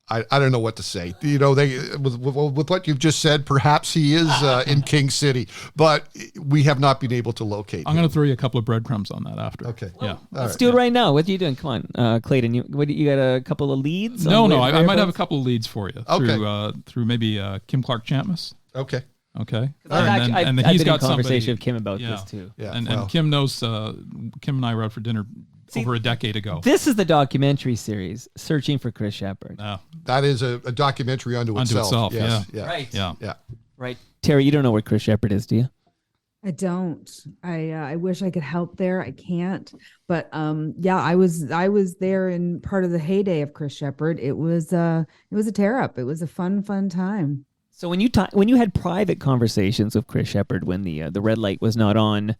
I don't know what to say. With what you've just said, perhaps he is in King City, but we have not been able to locate him. I'm going to throw you a couple of breadcrumbs on that after. Okay. Yeah. Let's do it right now. What are you doing? Come on, Clayton. You got a couple of leads? No. I might have a couple of leads for you. Okay. Through maybe Kim Clark Chapmas. Okay. Okay. I've been in conversation with Kim about this too. Yeah. And Kim knows. Kim and I were out for dinner over a decade ago. This is the documentary series, Searching for Chris Shepherd. That is a documentary unto itself. Yes. Yeah. Right. Yeah. Right. Terry, you don't know where Chris Shepherd is, do you? I don't. I wish I could help there. I can't. But I was there in part of the heyday of Chris Shepherd. It was a tear up. It was a fun time. So when you had private conversations with Chris Shepherd when the red light was not on,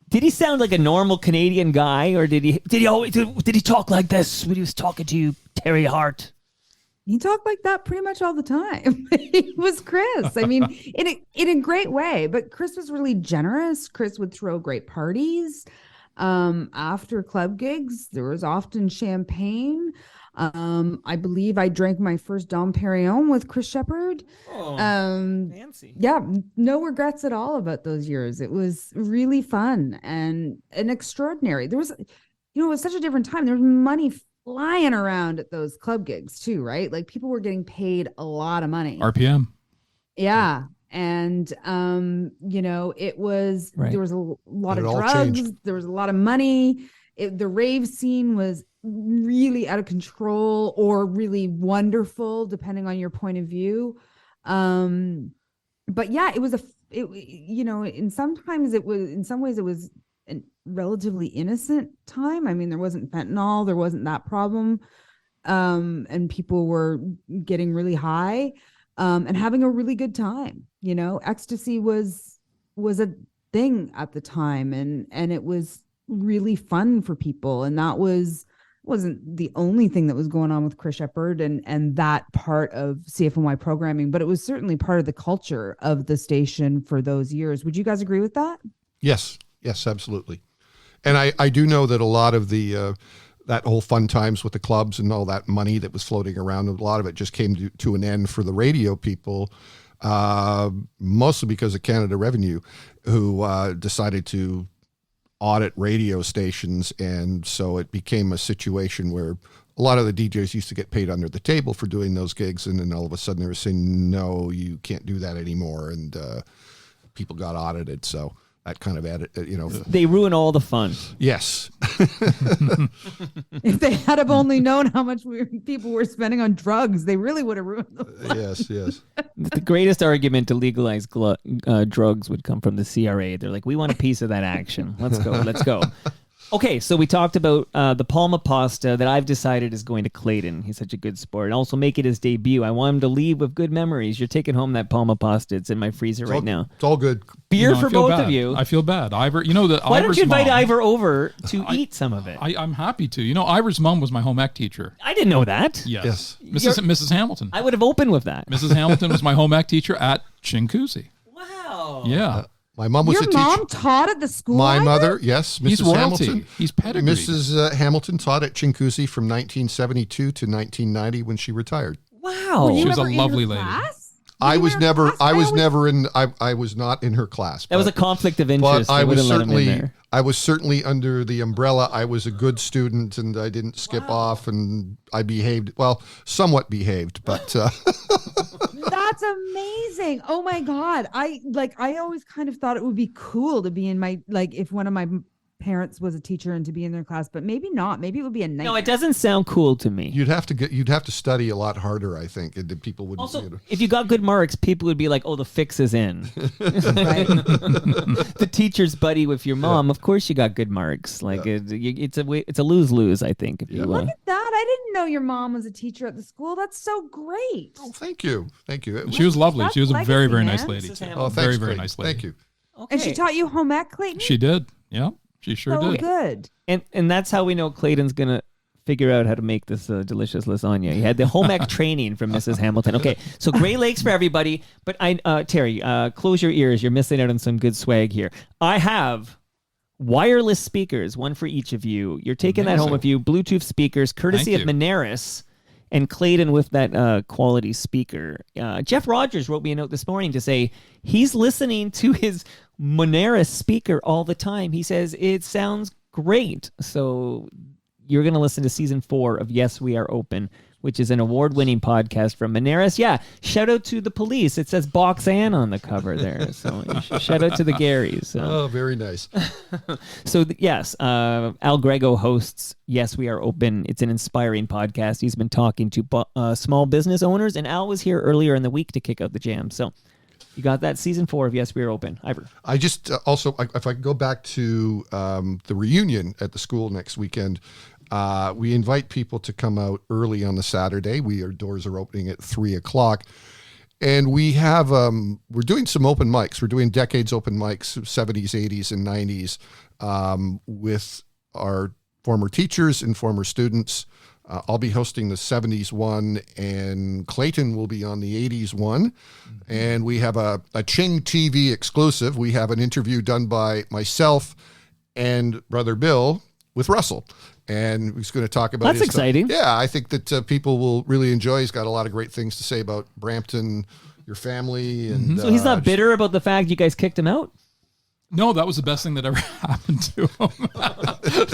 did he sound like a normal Canadian guy, or did he talk like this when he was talking to Teri Hart? He talked like that pretty much all the time. He was Chris. I mean, in a great way. But Chris was really generous. Chris would throw great parties. After club gigs, there was often champagne. I believe I drank my first Dom Perignon with Chris Shepherd. Oh, fancy. Yeah, no regrets at all about those years. It was really fun and extraordinary. There was, it was such a different time. There was money flying around at those club gigs too, right? Like people were getting paid a lot of money. RPM. Yeah. And it was there was a lot of drugs, there was a lot of money. The rave scene was really out of control or really wonderful, depending on your point of view. But yeah, in some ways it was a relatively innocent time. I mean, there wasn't fentanyl, there wasn't that problem. And people were getting really high, and having a really good time. Ecstasy was a thing at the time, and it was really fun for people. And that wasn't the only thing that was going on with Chris Shepherd and that part of CFNY programming, but it was certainly part of the culture of the station for those years. Would you guys agree with that? Yes, absolutely. And I do know that a lot of the that whole fun times with the clubs and all that money that was floating around, a lot of it just came to an end for the radio people, mostly because of Canada Revenue, who decided to audit radio stations. And so it became a situation where a lot of the DJs used to get paid under the table for doing those gigs. And then all of a sudden they were saying, no, you can't do that anymore. And people got audited. So that kind of added, They ruin all the fun. Yes. If they had have only known how much people were spending on drugs, they really would have ruined the fun. Yes. The greatest argument to legalize drugs would come from the CRA. They're like, we want a piece of that action. Let's go. Okay, so we talked about the Palma Pasta that I've decided is going to Clayton. He's such a good sport. And also make it his debut. I want him to leave with good memories. You're taking home that Palma Pasta. It's in my freezer right now. It's all good. Beer for both of you. I feel bad. Ivor, why don't you invite Ivor over to eat some of it? I'm happy to. Ivor's mom was my home ec teacher. I didn't know that. Yes. Mrs. Hamilton. I would have opened with that. Mrs. Hamilton was my home ec teacher at Chinguacousy. Wow. Yeah. My mom was a teacher. Your mom taught at the school? My mother, yes, Mrs. He's royalty. Hamilton. He's pedigree. Mrs. Hamilton taught at Chinguacousy from 1972 to 1990 when she retired. Wow. She was a lovely lady. I was never in her class. That was a conflict of interest. But I was certainly under the umbrella. I was a good student and I didn't skip off and I behaved, somewhat behaved, but That's amazing. Oh my God. I always kind of thought it would be cool to be in if one of my parents was a teacher and to be in their class, but maybe not. Maybe it would be a nightmare. No, it doesn't sound cool to me. you'd have to study a lot harder, I think, and people wouldn't. Also, if you got good marks, people would be like, "Oh, the fix is in." The teacher's buddy with your mom. Of course, you got good marks. It's a lose-lose, I think. If you look at that, I didn't know your mom was a teacher at the school. That's so great. Oh, thank you. She was lovely. She was a very, very nice lady. Oh, thanks, very, very Clayton. nice lady. Thank you. Okay. And she taught you home ec, Clayton? She did. Yeah, she sure did. Good. And that's how we know Clayton's gonna figure out how to make this delicious lasagna. He had the home ec training from Mrs. Hamilton. Okay, so Great Lakes for everybody. But Teri, close your ears. You're missing out on some good swag here. I have wireless speakers, one for each of you. You're taking that home with you. Bluetooth speakers, courtesy of Moneris. And Clayton with that quality speaker. Jeff Rogers wrote me a note this morning to say he's listening to his Moneris speaker all the time. He says it sounds great. So you're going to listen to season 4 of Yes, We Are Open, which is an award-winning podcast from Moneris. Yeah, shout out to the police. It says Boxan on the cover there. So shout out to the Garys. So. Oh, very nice. So yes, Al Grego hosts Yes, We Are Open. It's an inspiring podcast. He's been talking to small business owners, and Al was here earlier in the week to kick out the jam. So you got that season 4 of Yes, We Are Open. Ivor. I just also, if I go back to the reunion at the school next weekend, we invite people to come out early on the Saturday. Our doors are opening at 3:00. And we have, we're doing some open mics. We're doing decades open mics, 70s, 80s, and 90s, with our former teachers and former students. I'll be hosting the 70s one, and Clayton will be on the 80s one. And we have a Ching TV exclusive. We have an interview done by myself and Brother Bill with Russell. And he's going to talk about That's exciting. Yeah, I think that people will really enjoy. He's got a lot of great things to say about Brampton, your family. And so he's not bitter about the fact you guys kicked him out? No, that was the best thing that ever happened to him.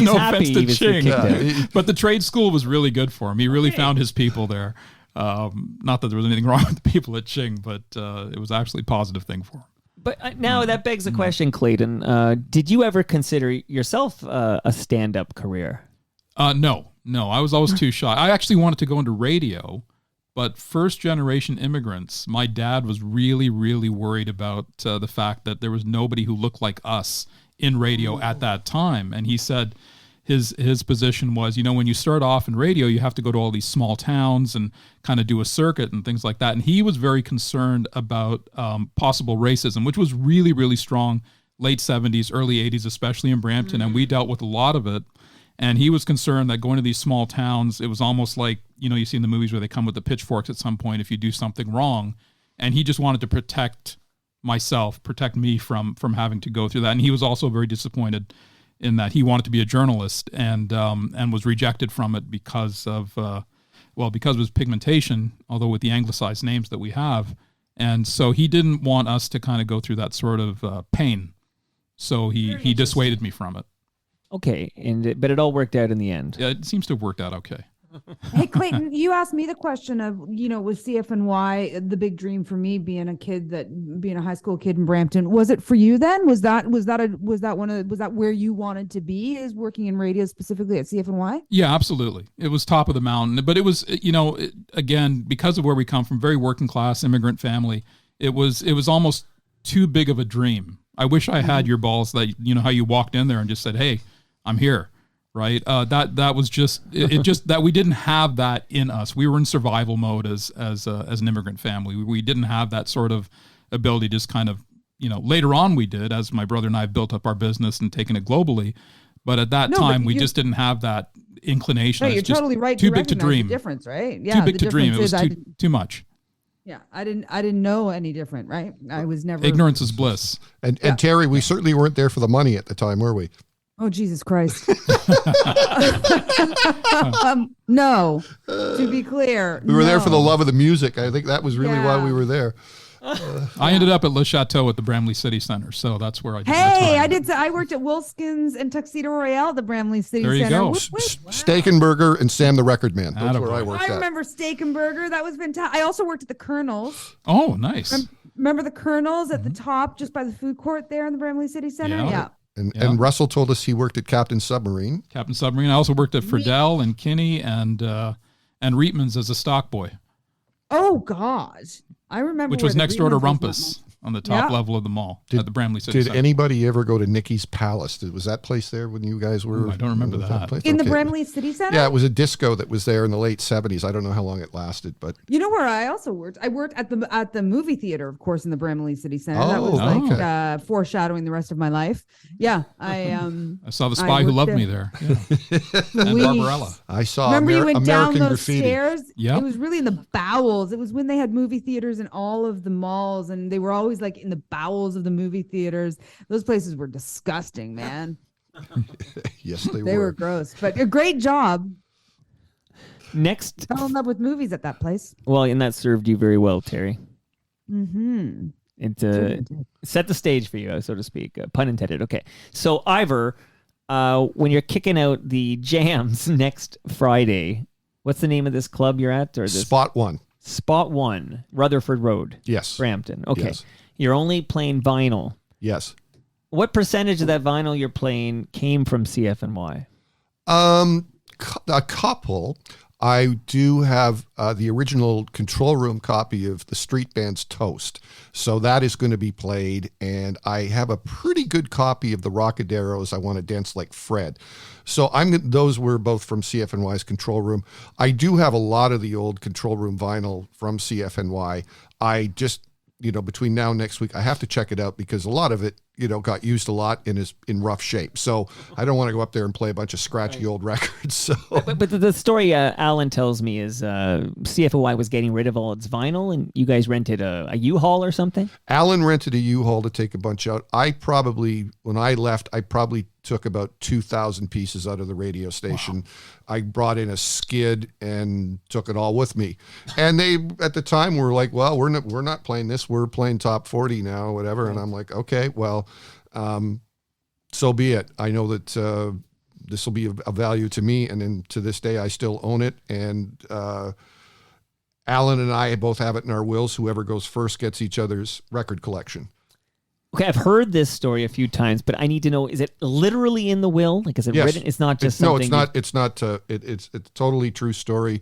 no happy offense he to was Ching, kicked out. but the trade school was really good for him. He really found his people there. Not that there was anything wrong with the people at Ching, but it was actually a positive thing for him. But now that begs the question, Clayton. Did you ever consider yourself a stand-up career? No. I was always too shy. I actually wanted to go into radio, but first-generation immigrants, my dad was really, really worried about the fact that there was nobody who looked like us in radio at that time. And he said his position was, when you start off in radio, you have to go to all these small towns and kind of do a circuit and things like that. And he was very concerned about possible racism, which was really, really strong late 70s, early 80s, especially in Brampton. And we dealt with a lot of it. And he was concerned that going to these small towns, it was almost like, you see in the movies where they come with the pitchforks at some point if you do something wrong. And he just wanted to protect me from having to go through that. And he was also very disappointed in that he wanted to be a journalist and was rejected from it because of his pigmentation, although with the anglicized names that we have. And so he didn't want us to kind of go through that sort of pain. So he dissuaded me from it. Okay, but it all worked out in the end. Yeah, it seems to have worked out okay. Hey, Clayton, you asked me the question of, was CFNY the big dream for me being a high school kid in Brampton? Was it for you then? Was that where you wanted to be, is working in radio specifically at CFNY? Yeah, absolutely. It was top of the mountain, but it was, again, because of where we come from, very working class immigrant family, it was almost too big of a dream. I wish I had your balls that, how you walked in there and just said, "Hey, I'm here." Right. That was just that we didn't have that in us. We were in survival mode as an immigrant family. We didn't have that sort of ability. Just kind of, later on we did, as my brother and I built up our business and taken it globally. But at that time, we just didn't have that inclination. No, you're totally right. Too big to dream. The difference, right? Yeah, too big to dream. It was too much. Yeah, I didn't know any different, right? I was never. Ignorance is bliss. And Teri, we certainly weren't there for the money at the time, were we? Oh, Jesus Christ. No, to be clear. We were there for the love of the music. I think that was really why we were there. I ended up at Le Chateau at the Bramley City Center, so that's where I did my time. I worked at Wilskin's and Tuxedo Royale at the Bramley City Center. There you go. Wow. Steak and Burger and Sam the Record Man. That's where I worked at. I remember Steak and Burger. That was fantastic. I also worked at the Colonels. Oh, nice. Remember the Colonels at the top, just by the food court there in the Bramley City Center? Yeah. And Russell told us he worked at Captain Submarine. Captain Submarine. I also worked at Friedel and Kinney and Reitman's as a stock boy. Oh, God. I remember. Which was next door to Rumpus on the top level of the mall at the Bramley City Center. Did anybody ever go to Nikki's Palace? Was that place there when you guys were? I don't remember that. In the Bramley City Center? Yeah, it was a disco that was there in the late 70s. I don't know how long it lasted, but you know where I also worked? I worked at the movie theater, of course, in the Bramley City Center. Oh, that was foreshadowing the rest of my life. Yeah, I saw The Spy Who Loved Me there. Yeah. And Barbarella. I saw Remember you went American down those Graffiti. stairs? Yeah. It was really in the bowels. It was when they had movie theaters in all of the malls, and they were always like in the bowels of the movie theaters. Those places were disgusting, man. Yes, they were gross, but a great job. Next, Fell in love with movies at that place. well, and that served you very well, Teri. Mm-hmm. It set the stage for you, so to speak. Pun intended. Okay. So, Ivar, when you're kicking out the jams next Friday, what's the name of this club you're at? Or this Spot One. Spot One, Rutherford Road. Yes. Brampton. Okay. Yes. You're only playing vinyl. Yes. What percentage of that vinyl you're playing came from CFNY? A couple. I do have the original control room copy of the Street Band's Toast. So that is going to be played. And I have a pretty good copy of the Rockaderos, I Want to Dance Like Fred. So those were both from CFNY's control room. I do have a lot of the old control room vinyl from CFNY. I just, between now and next week, I have to check it out because a lot of it, got used a lot and is in rough shape. So I don't want to go up there and play a bunch of scratchy old records. So. But the story Alan tells me is CFNY was getting rid of all its vinyl and you guys rented a U-Haul or something? Alan rented a U-Haul to take a bunch out. When I left, I probably took about 2,000 pieces out of the radio station. Wow. I brought in a skid and took it all with me. And they, at the time, were like, well, we're not playing this. We're playing top 40 now, whatever. And I'm like, okay, well, so be it. I know that this will be of value to me. And then to this day, I still own it. And Alan and I both have it in our wills. Whoever goes first gets each other's record collection. Okay, I've heard this story a few times, but I need to know: is it literally in the will? Like, is it written? It's not just something. No, it's not. It's a totally true story.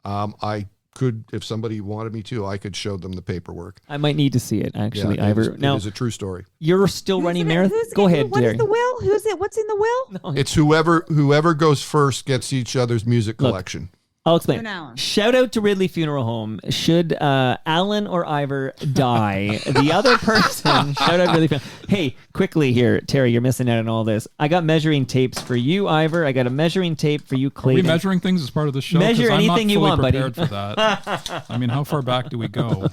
I could, if somebody wanted me to, I could show them the paperwork. I might need to see it, actually, Yeah, Ivor. Now, it is a true story. You're still running marathon? Go ahead, What Teri. is the will? Who's it? What's in the will? No, It's whoever goes first gets each other's music collection. I'll explain. And Alan. Shout out to Ridley Funeral Home. Should Alan or Ivor die, the other person, shout out Ridley Funeral. Hey, quickly here, Teri, you're missing out on all this. I got measuring tapes for you, Ivor. I got a measuring tape for you, Are Clayton. we measuring things as part of the show? Measure 'Cause I'm anything not you fully want, buddy. prepared for that. I mean, how far back do we go?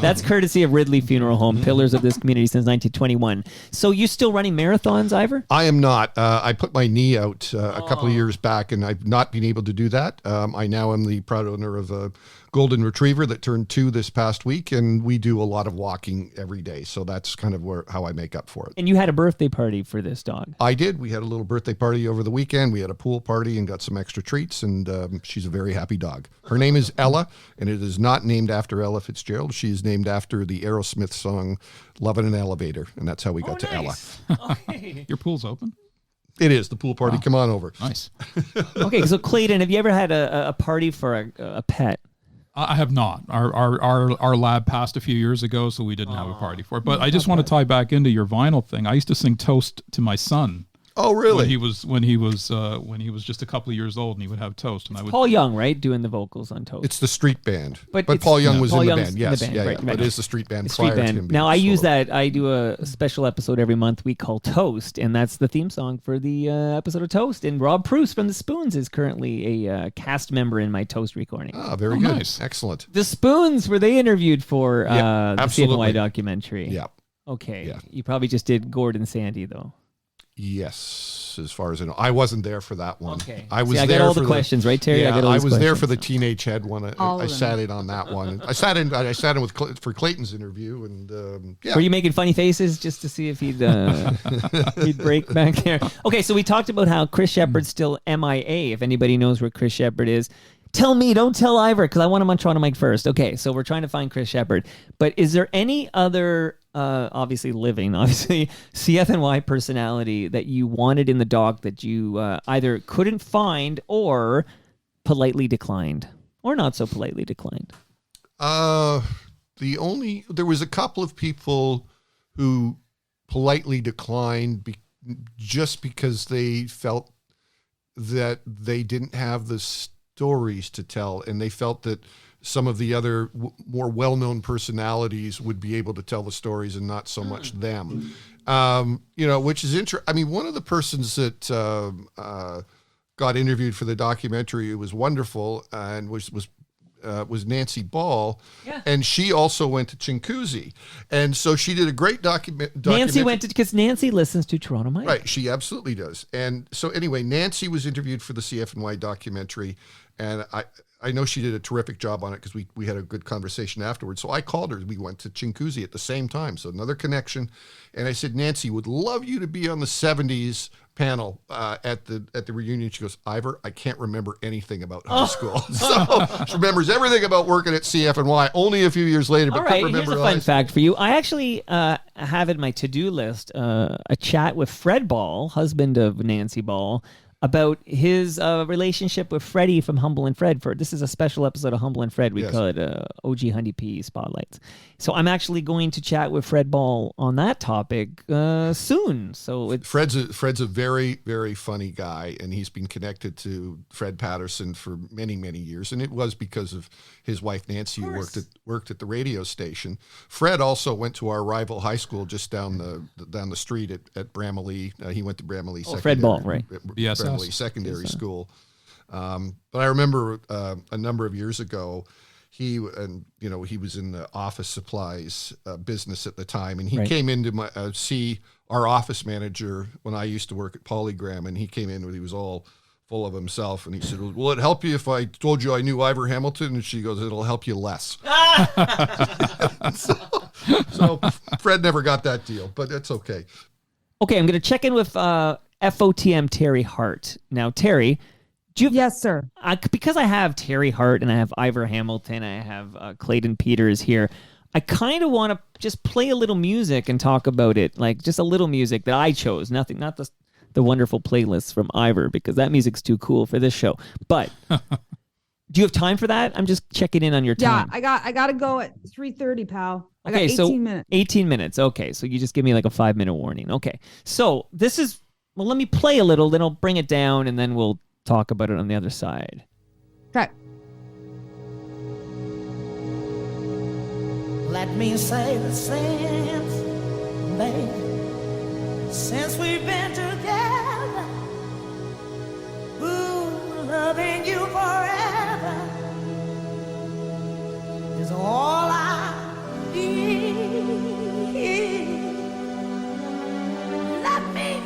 That's courtesy of Ridley Funeral Home, pillars of this community since 1921. So you still running marathons, Ivor? I am not. I put my knee out a couple of years back, and I've not been able to do that. I now am the proud owner of a golden retriever that turned 2 this past week, and we do a lot of walking every day. So that's kind of how I make up for it. And you had a birthday party for this dog. I did. We had a little birthday party over the weekend. We had a pool party and got some extra treats, and she's a very happy dog. Her name is Ella, and it is not named after Ella Fitzgerald. She is named after the Aerosmith song "Lovin' an Elevator," and that's how we got to Ella. Okay. Your pool's open? It is the pool party. Come on over. Nice. Okay, so Clayton, have you ever had a party for a pet? I have not. Our lab passed a few years ago, so we didn't have a party for it. But I just want to tie back into your vinyl thing. I used to sing Toast to my son. Oh, really? When he was just a couple of years old, and he would have Toast, and I would. Paul Young, right, doing the vocals on Toast. It's the street band, But but it's- Paul Young yeah, was Paul in the Young's band. in the Yes, band, yeah, right, yeah. right. But it is the street band. The street prior to him band. being Now I use solo. that. I do a special episode every month we call Toast, and that's the theme song for the episode of Toast. And Rob Pruce from the Spoons is currently a cast member in my Toast recording. Ah, very good. nice. Excellent. The Spoons, were they interviewed for Yeah, the absolutely. CFNY documentary? Yeah. Okay. Yeah. You probably just did Gordon Sandy though. Yes, as far as I know, I wasn't there for that one. Okay. I was See, I there got all for the questions, right, Terry? Yeah, I got all I these was there for questions. the teenage head one. All I of sat them. in on that one. I sat in with for Clayton's interview, and yeah. Were you making funny faces just to see if he'd he'd break back there? Okay, so we talked about how Chris Shepard's still MIA. If anybody knows where Chris Shepard is, tell me. Don't tell Ivor because I want him on Toronto Mike first. Okay, so we're trying to find Chris Shepard. But is there any other, obviously CFNY personality that you wanted in the dog that you either couldn't find or politely declined, or not so politely declined? There was a couple of people who politely declined just because they felt that they didn't have the stories to tell, and they felt that some of the other more well-known personalities would be able to tell the stories and not so much them. Which is interesting. I mean, one of the persons that got interviewed for the documentary who was wonderful and was Nancy Ball, and she also went to Chinguacousy, and so she did a great documentary. Nancy went to, because Nancy listens to Toronto Mike. Right, she absolutely does. And so anyway, Nancy was interviewed for the CFNY documentary, and I know she did a terrific job on it because we had a good conversation afterwards. So I called her. We went to Chinguacousy at the same time, so another connection. And I said, Nancy, would love you to be on the 70s panel at the reunion. She goes, Ivor, I can't remember anything about high school. So she remembers everything about working at CFNY only a few years later. But All right, couldn't here's a remember fun fact for you. I actually have in my to-do list a chat with Fred Ball, husband of Nancy Ball, about his relationship with Freddie from Humble and Fred. This is a special episode of Humble and Fred. We Yes. call it OG Hundy P Spotlights. So I'm actually going to chat with Fred Ball on that topic soon. So it's Fred's a very, very funny guy, and he's been connected to Fred Patterson for many, many years. And it was because of his wife Nancy, who worked at the radio station. Fred also went to our rival high school just down the street at Bramalea. He went to Bramalea Secondary. Fred Ball, right. BSS. Bramalea Secondary School. But I remember a number of years ago, he was in the office supplies business at the time, and he Right. came in to see our office manager when I used to work at Polygram, and he came in and he was all full of himself, and he said, will it help you if I told you I knew Ivar Hamilton? And she goes, it'll help you less. so Fred never got that deal, but it's okay. okay. I'm going to check in with FOTM Teri Hart. Now, Teri, do you have, Yes, sir. because I have Teri Hart and I have Ivar Hamilton, I have Clayton Peters here, I kind of want to just play a little music and talk about it, like just a little music that I chose. Nothing, not the wonderful playlists from Ivar, because that music's too cool for this show. But do you have time for that? I'm just checking in on your time. Yeah, I got to go at 3:30, pal. I got Okay, 18 so minutes. 18 minutes. Okay, so you just give me like a 5-minute warning. Okay, so this is, well, let me play a little, then I'll bring it down, and then we'll talk about it on the other side. Okay. Let me say that since we've been together, ooh, loving you forever is all I need. Let me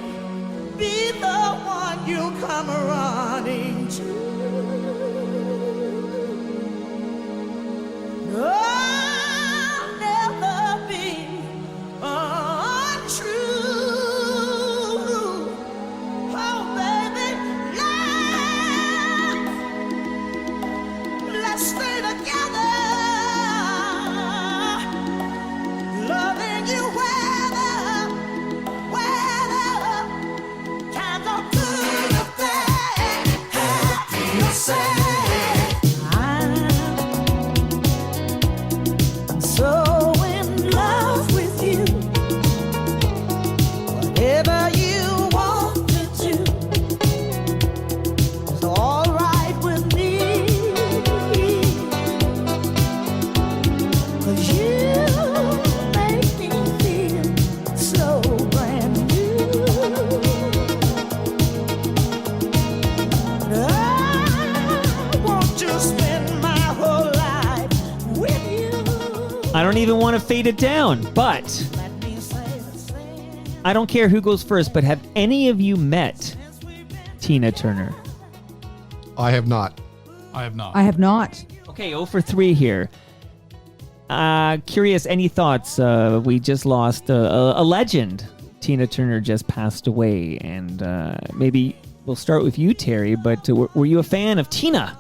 be the one you come running to. I'll never be untrue. Oh, baby, let's stay together. Loving you whether times are good or bad. Happy or sad. So in love with you, whatever you want to do is all right with me. 'Cause you make me feel so brand new. I want to spend my whole life with you. I don't even want to fade it down, but I don't care who goes first, but have any of you met Tina Turner? I have not. I have not. I have not. Okay, 0 for 3 here. Curious, any thoughts? We just lost a legend. Tina Turner just passed away, and maybe we'll start with you, Teri, but were you a fan of Tina?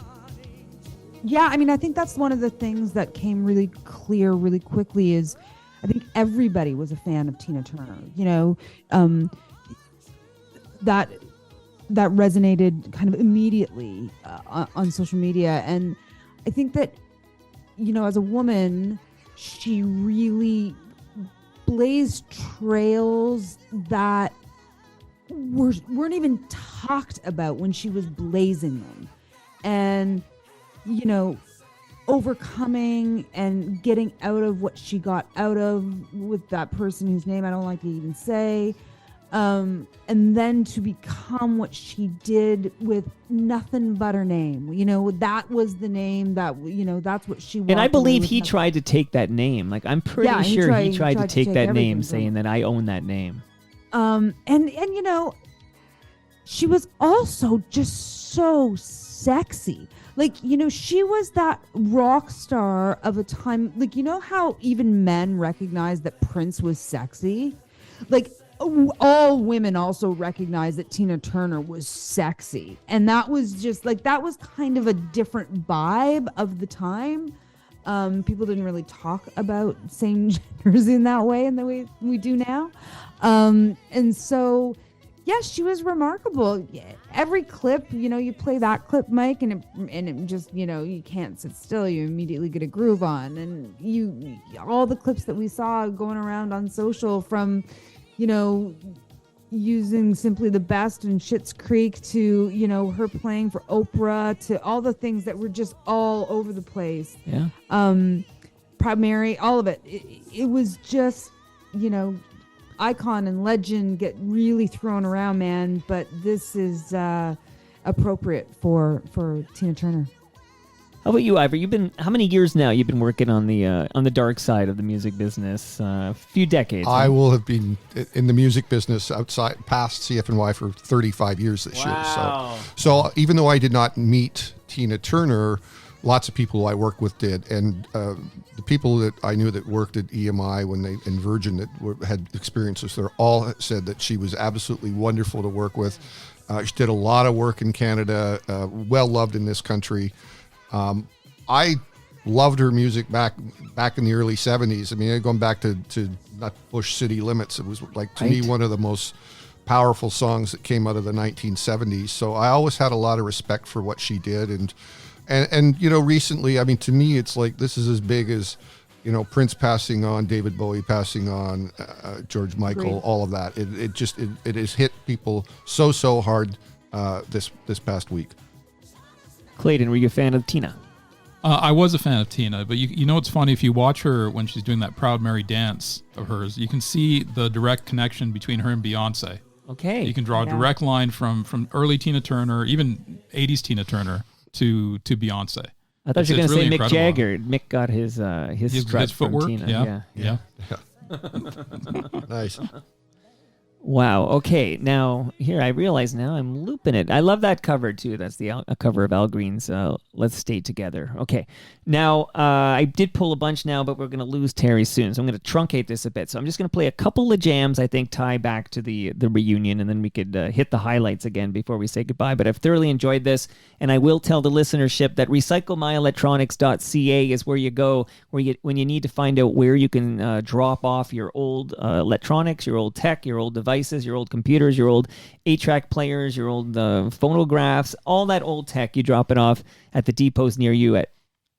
Yeah, I mean, I think that's one of the things that came really clear really quickly is I think everybody was a fan of Tina Turner. You know, that resonated kind of immediately on social media. And I think that, you know, as a woman, she really blazed trails that weren't even talked about when she was blazing them. And you know, overcoming and getting out of what she got out of with that person whose name I don't like to even say, and then to become what she did with nothing but her name. You know, that was the name that, you know, that's what she wanted. And I believe he tried to take that name. Like, I'm pretty sure he tried to take that name, saying that I own that name. And you know, she was also just so sexy. Like, you know, she was that rock star of a time. Like, you know how even men recognized that Prince was sexy? Like, all women also recognized that Tina Turner was sexy. And that was just like, that was kind of a different vibe of the time. People didn't really talk about same genders in that way, in the way we do now. And so, yes, she was remarkable. Every clip, you know, you play that clip, Mike, and it just, you know, you can't sit still. You immediately get a groove on. And all the clips that we saw going around on social, from, you know, using Simply the Best and Schitt's Creek to, you know, her playing for Oprah, to all the things that were just all over the place. Yeah. Proud Mary, all of it. It was just, you know, icon and legend get really thrown around, man, but this is appropriate for Tina Turner. How about you, Ivor? How many years now you've been working on the dark side of the music business? A few decades. I will have been in the music business past CFNY for 35 years this year. So even though I did not meet Tina Turner, lots of people I work with did, and the people that I knew that worked at EMI and Virgin that had experiences there all said that she was absolutely wonderful to work with. She did a lot of work in Canada, well loved in this country. I loved her music back in the early 70s. I mean, going back to not push City Limits, it was like to me one of the most powerful songs that came out of the 1970s. So I always had a lot of respect for what she did, and you know, recently, I mean, to me, it's like this is as big as, you know, Prince passing on, David Bowie passing on, George Michael, all of that. It has hit people so hard this past week. Clayton, were you a fan of Tina? I was a fan of Tina, but you know, it's funny, if you watch her when she's doing that Proud Mary dance of hers, you can see the direct connection between her and Beyonce. Okay. You can draw a direct line from early Tina Turner, even 80s Tina Turner, to Beyonce. I thought you were going to say really Mick Jagger. Mick got his strut footwork from Tina. Yeah. Nice. Wow. Okay. Now, here, I realize now I'm looping it. I love that cover, too. That's the a cover of Al Green's Let's Stay Together. Okay. Now, I did pull a bunch now, but we're going to lose Teri soon. So I'm going to truncate this a bit. So I'm just going to play a couple of jams, I think, tie back to the reunion, and then we could hit the highlights again before we say goodbye. But I've thoroughly enjoyed this, and I will tell the listenership that recyclemyelectronics.ca is where you go when you need to find out where you can drop off your old electronics, your old tech, your old devices, your old computers, your old 8-track players, your old phonographs, all that old tech. You drop it off at the depots near you at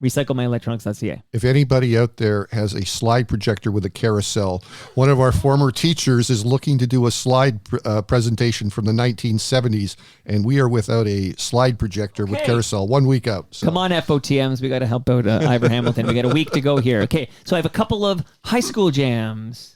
recyclemyelectronics.ca. If anybody out there has a slide projector with a carousel, one of our former teachers is looking to do a slide presentation from the 1970s, and we are without a slide projector with carousel 1 week out. So. Come on, FOTMs. We got to help out Ivar Hamilton. We got a week to go here. Okay, so I have a couple of high school jams.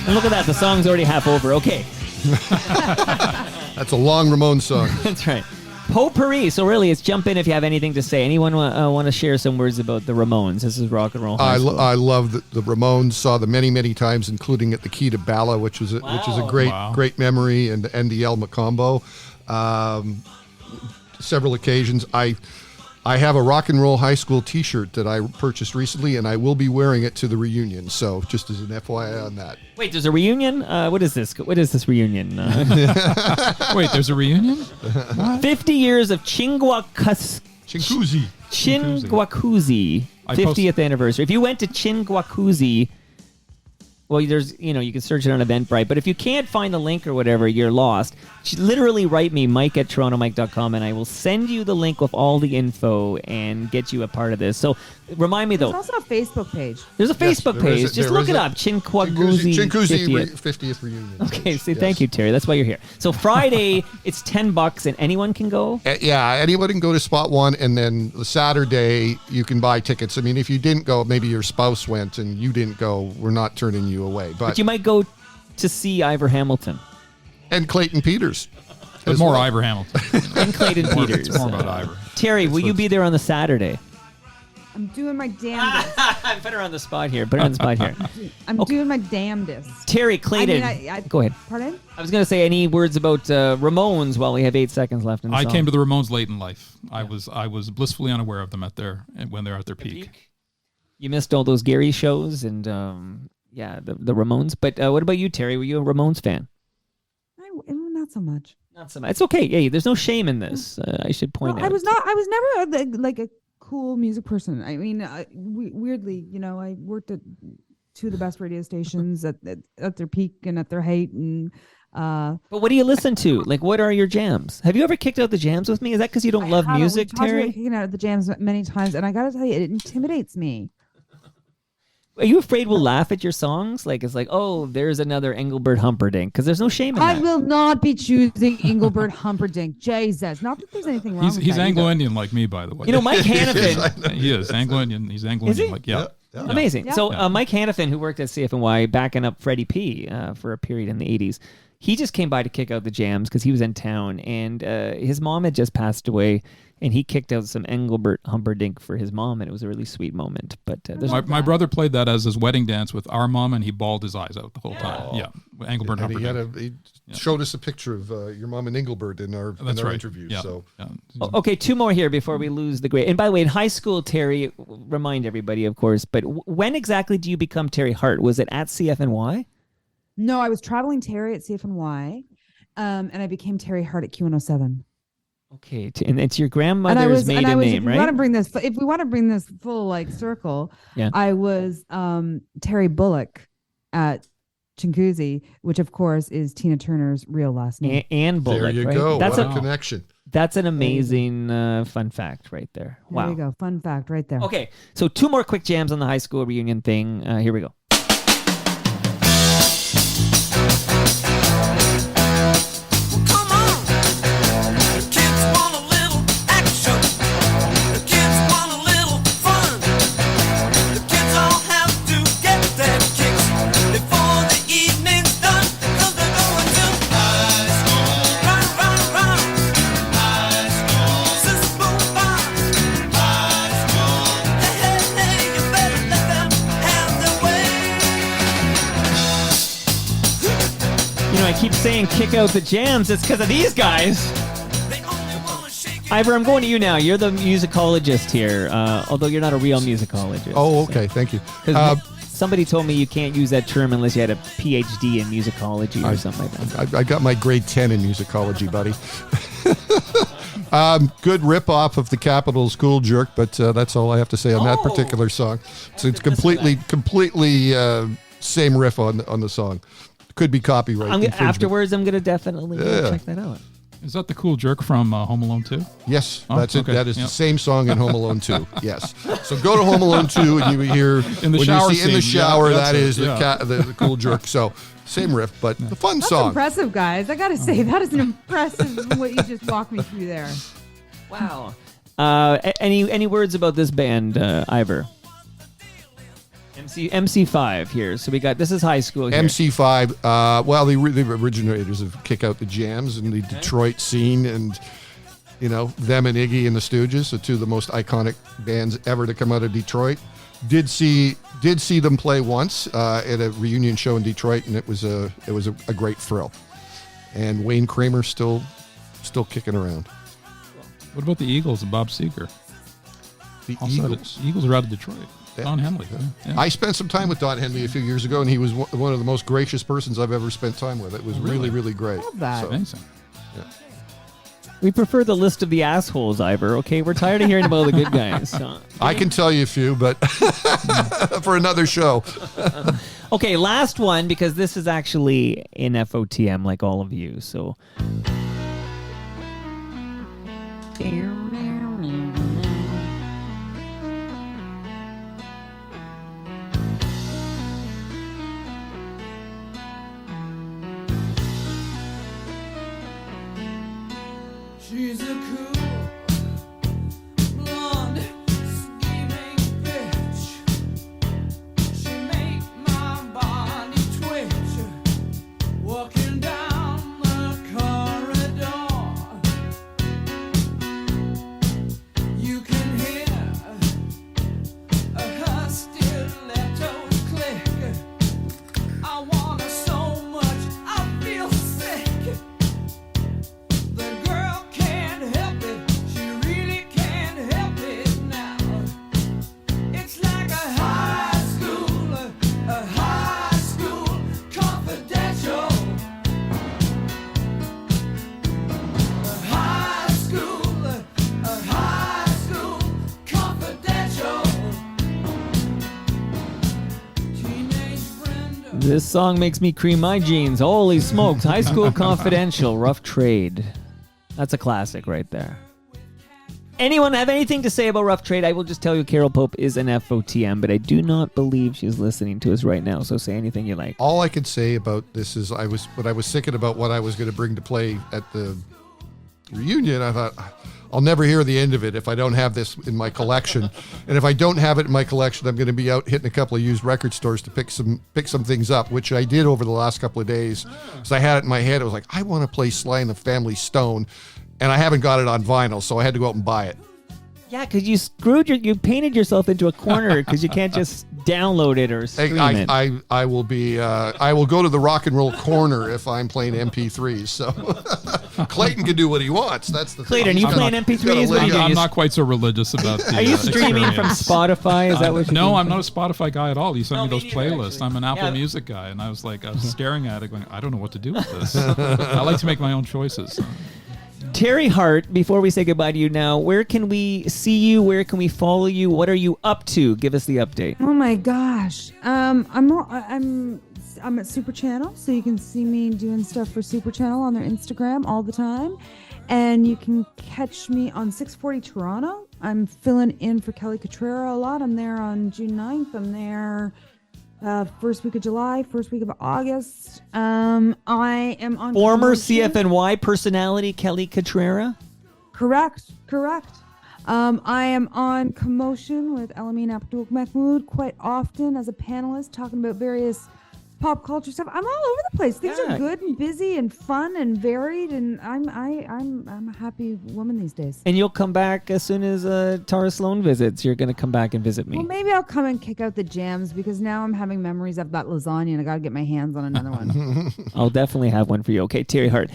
And look at that, the song's already half over. Okay. That's a long Ramones song. That's right. Potpourri. So really, it's jump in if you have anything to say. Anyone want to share some words about the Ramones? This is rock and roll. I love the Ramones. Saw them many times, including at the Key to Bala, which is a great memory, and the El Macombo. Several occasions. I have a rock and roll high school T-shirt that I purchased recently, and I will be wearing it to the reunion. So, just as an FYI on that. Wait, there's a reunion? What is this? What is this reunion? Wait, there's a reunion? What? 50 years of Chinguacuzi. 50th anniversary. If you went to Chinguacuzi, well, there's, you can search it on Eventbrite, but if you can't find the link or whatever, you're lost. Literally write me, mike@torontomike.com, and I will send you the link with all the info and get you a part of this. So remind me, though. There's also a Facebook page. There's a Facebook page. Just look it up. Chinguacuzi 50th reunion. Okay, thank you, Teri. That's why you're here. So Friday, it's $10, and anyone can go? Yeah, anyone can go to Spot 1, and then the Saturday, you can buy tickets. I mean, if you didn't go, maybe your spouse went and you didn't go, we're not turning you away. But you might go to see Ivar Hamilton. And Clayton Peters. But more Ivar Hamilton. And Clayton Peters. It's more about Ivar. Terry, will you be there on the Saturday? I'm doing my damnedest. I put her on the spot here. I'm doing my damnedest. Terry, Clayton. Go ahead. Pardon? I was going to say, any words about Ramones while we have 8 seconds left in the I song? came to the Ramones late in life. I was blissfully unaware of them when they're at their peak. You missed all those Gary shows and the Ramones. But what about you, Terry? Were you a Ramones fan? Not so much. Not so much. It's okay. Hey, there's no shame in this. I should point out. I was never like a cool music person. I mean, weirdly, I worked at two of the best radio stations at their peak and at their height, and but what do you listen to? Like, what are your jams? Have you ever kicked out the jams with me? Is that because you don't love music, Terry? I've kicking out the jams many times, and I got to tell you, it intimidates me. Are you afraid we'll laugh at your songs? Like, it's like, oh, there's another Engelbert Humperdinck, because there's no shame in that. I will not be choosing Engelbert Humperdinck. Jesus. Not that there's anything wrong with He's that Anglo-Indian like me, by the way. You know, Mike Hannafin. He is Anglo-Indian. He's Anglo-Indian. Like, yeah. Amazing. Yeah. So Mike Hannafin, who worked at CFNY, backing up Freddie P for a period in the 80s, he just came by to kick out the jams because he was in town, and his mom had just passed away, and he kicked out some Engelbert Humperdinck for his mom, and it was a really sweet moment. But my brother played that as his wedding dance with our mom, and he bawled his eyes out the whole time. Yeah, Engelbert And Humperdinck. he showed us a picture of your mom and Engelbert in our interview. Yeah. So Okay, two more here before we lose the great. And by the way, in high school, Teri, remind everybody, of course, but when exactly do you become Teri Hart? Was it at CFNY? No, I was traveling Teri at CFNY, and I became Teri Hart at Q107. Okay, and it's your grandmother's maiden name, if right? We want to bring this, if we want to bring this full like circle, Yeah. I was Terry Bullock at Chinguzi, which of course is Tina Turner's real last name. Anne Bullock, there you right? go. That's What a a connection. That's an amazing fun fact right there. Wow. There you go. Fun fact right there. Okay, so two more quick jams on the high school reunion thing. Here we go. Come on, the kids want a little action. The kids want a little fun. The kids all have to get their kicks before the evening's done. 'Cause they're going to high school. Run, run, run. High school. Sis, boom, bop. High school. Hey, hey, hey, you better let them have their way. You know, I keep saying kick out the jams. It's because of these guys. They only wanna shake it. Ivor, I'm going to you now. You're the musicologist here, although you're not a real musicologist. Oh, okay. Thank you. 'Cause somebody told me you can't use that term unless you had a PhD in musicology or something like that. I got my grade 10 in musicology, buddy. Good rip-off of the Capitol School Jerk, but that's all I have to say on that particular song. So it's completely same riff on the song. Could be copyright infringement. Afterwards, I'm going to definitely check that out. Is that the cool jerk from Home Alone 2? Yes, Oh, that's okay. it. That is Yep. the same song in Home Alone 2. Yes. So go to Home Alone 2 and you hear In the when shower you see in the scene. Yeah, shower that's that it. is Yeah. the cool jerk. So same riff, but the fun That's song. impressive, guys. I gotta say that is an impressive what you just walked me through there. Wow. Any words about this band, Ivor? MC5 here. So we got, this is high school here. MC5, well, the originators of Kick Out the Jams and the Detroit scene, and you know, them and Iggy and the Stooges, the two of the most iconic bands ever to come out of Detroit. Did see them play once at a reunion show in Detroit, and it was a great thrill. And Wayne Kramer's still kicking around. What about the Eagles and Bob Seger? The Also, Eagles. the Eagles are out of Detroit. Yeah. Don Henley. Yeah. I spent some time with Don Henley a few years ago, and he was one of the most gracious persons I've ever spent time with. It was really, really great. Love that. So, Amazing. We prefer the list of the assholes, Ivor. Okay, we're tired of hearing about the good guys. So. I can tell you a few, but for another show. Okay, last one, because this is actually in FOTM like all of you. So. She's a cool, blonde, scheming bitch. She make my body twitch. Walking down the corridor, you can hear her stilettos click. I want her so much, I feel sick. The girl can't help it, she really can't help it now. It's like a high school confidential. A high school confidential. Teenage Brenda. This song makes me cream my jeans. Holy smokes. High School Confidential, Rough Trade. That's a classic right there. Anyone have anything to say about Rough Trade? I will just tell you Carol Pope is an FOTM, but I do not believe she's listening to us right now, so say anything you like. All I could say about this is when I was thinking about what I was going to bring to play at the reunion, I thought, I'll never hear the end of it if I don't have this in my collection. And if I don't have it in my collection, I'm going to be out hitting a couple of used record stores to pick some things up, which I did over the last couple of days. So I had it in my head. I was like, I want to play Sly and the Family Stone, and I haven't got it on vinyl, so I had to go out and buy it. Yeah, because you painted yourself into a corner because you can't just download it or stream it. I will go to the rock and roll corner if I'm playing MP3s. So Clayton can do what he wants. That's the Clayton, thing. you playing MP3s? What are you doing? I'm not quite so religious about the Are you streaming from Spotify? Is that what you're No, doing? I'm not a Spotify guy at all. You sent me those neither, playlists. actually. I'm an Apple Music guy, and I was staring at it going, I don't know what to do with this. I like to make my own choices. Teri Hart, before we say goodbye to you now, where can we see you? Where can we follow you? What are you up to? Give us the update. Oh my gosh. I'm at Super Channel, so you can see me doing stuff for Super Channel on their Instagram all the time. And you can catch me on 640 Toronto. I'm filling in for Kelly Cutrera a lot. I'm there on June 9th. I'm there first week of July, first week of August. I am on Former Commotion. CFNY personality Kelly Cutrera. Correct. I am on Commotion with Elamine Abdul Mahmood quite often as a panelist, talking about various pop culture stuff. I'm all over the place. Things are good and busy and fun and varied, and I'm a happy woman these days. And you'll come back as soon as Tara Sloan visits. You're going to come back and visit me. Well, maybe I'll come and kick out the jams because now I'm having memories of that lasagna and I got to get my hands on another one. I'll definitely have one for you. Okay, Teri Hart.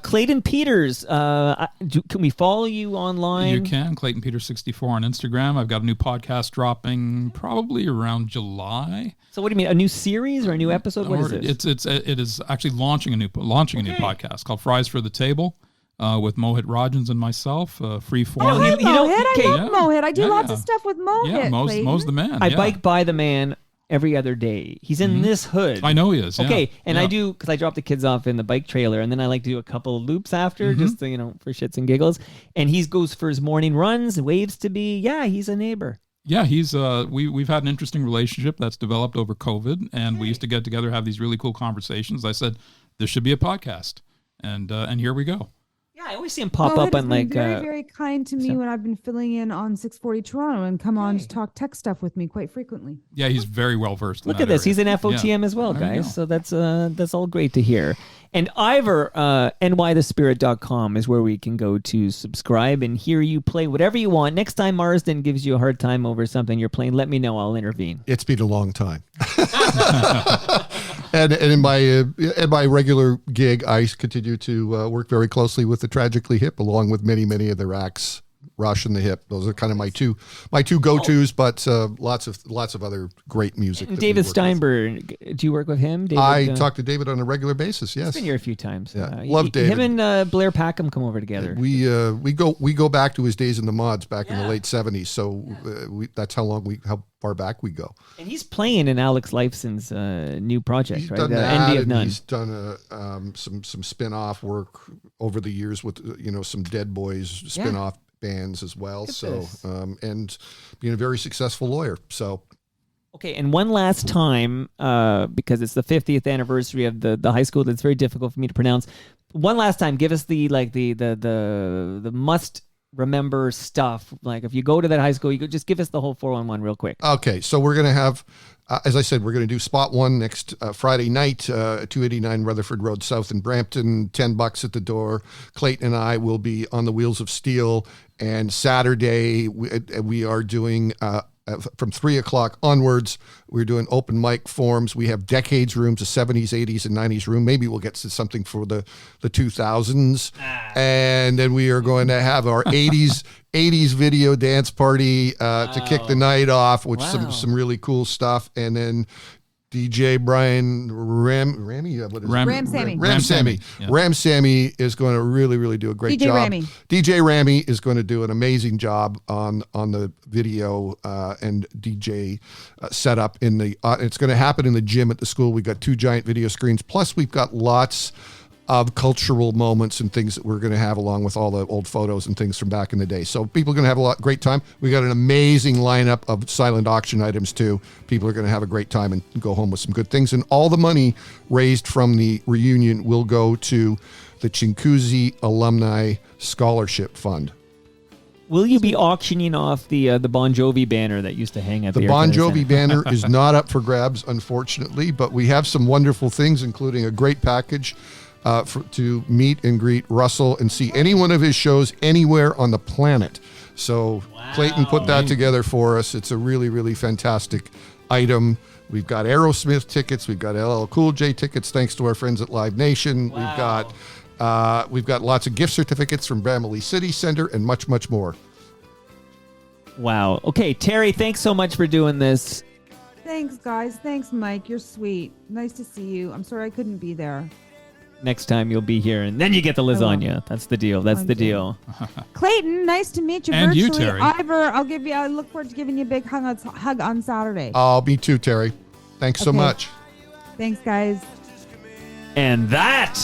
Clayton Peters, can we follow you online? You can. Clayton Peters 64 on Instagram. I've got a new podcast dropping probably around July. So what do you mean? A new series or a new episode? What is it? It is actually launching a new podcast called Fries for the Table with Mohit Rajans and myself. Free form. Oh, hi, Mohit. I love Mohit. I do lots of stuff with Mohit. Yeah, Mo's the man. I bike by the man every other day. He's in this hood. I know he is. Yeah. Okay, and I do, because I drop the kids off in the bike trailer, and then I like to do a couple of loops after, just to, for shits and giggles. And he goes for his morning runs, waves to me. Yeah, he's a neighbor. Yeah, he's we've had an interesting relationship that's developed over COVID, and we used to get together, have these really cool conversations. I said, this should be a podcast, and here we go. Yeah, I always see him pop Mohit up on has been very kind to me so- when I've been filling in on 640 Toronto and come on to talk tech stuff with me quite frequently. Yeah, he's very well versed. Look at this. He's an FOTM as well, There you guys. go. So that's all great to hear. And Ivar, nythespirit.com is where we can go to subscribe and hear you play whatever you want. Next time Marsden gives you a hard time over something you're playing, let me know. I'll intervene. It's been a long time. And in my regular gig, I continue to work very closely with the Tragically Hip, along with many other acts. Rush and the Hip. Those are kind of my two go-tos, but lots of other great music. that we David work with. Steinberg, do you work with him? David, I talk to David on a regular basis. Yes, He's been here a few times. Yeah. Love David. Him and Blair Packham come over together. we go back to his days in the mods back in the late '70s. So that's how far back we go. And he's playing in Alex Lifeson's new project, He's right? done The that, Envy of and None. he's done some spin-off work over the years with some Dead Boys spin-off bands as well. So and being a very successful lawyer. So Okay, and one last time, because it's the 50th anniversary of the high school that's very difficult for me to pronounce. One last time, give us the must remember stuff. Like if you go to that high school, you could just give us the whole 411 real quick. okay, so we're gonna have, as I said, we're gonna do Spot 1 next Friday night, 289 Rutherford Road South in Brampton. $10 at the door. Clayton and I will be on the Wheels of Steel, and Saturday we are doing. From 3 o'clock onwards, we're doing open mic forms. We have decades rooms, a 70s, 80s, and 90s room. Maybe we'll get to something for the 2000s. And then we are going to have our 80s video dance party to kick the night off with some really cool stuff. And then DJ Brian Ramsamy. Yeah. Ramsamy is going to really do a great DJ job. Rammy. DJ Rammy is going to do an amazing job on the video and DJ setup in the. It's going to happen in the gym at the school. We've got 2 giant video screens. Plus, we've got lots of cultural moments and things that we're going to have along with all the old photos and things from back in the day. So people are going to have great time. We got an amazing lineup of silent auction items too. People are going to have a great time and go home with some good things. And all the money raised from the reunion will go to the Chinguzi Alumni Scholarship Fund. Will you be auctioning off the Bon Jovi banner that used to hang at the Bon Air Canada Jovi banner is not up for grabs, unfortunately, but we have some wonderful things, including a great package to meet and greet Russell and see any one of his shows anywhere on the planet. So Clayton put that together for us. It's a really, really fantastic item. We've got Aerosmith tickets. We've got LL Cool J tickets, thanks to our friends at Live Nation. We've got lots of gift certificates from Bramalea City Center and much, much more. Wow. Okay, Teri, thanks so much for doing this. Thanks, guys. Thanks, Mike. You're sweet. Nice to see you. I'm sorry I couldn't be there. Next time you'll be here, and then you get the lasagna. That's the deal. That's the deal. Clayton, nice to meet you And virtually. you, Teri. Ivor, I look forward to giving you a big hug on Saturday. Me too, Teri. Thanks so much. Thanks, guys. And that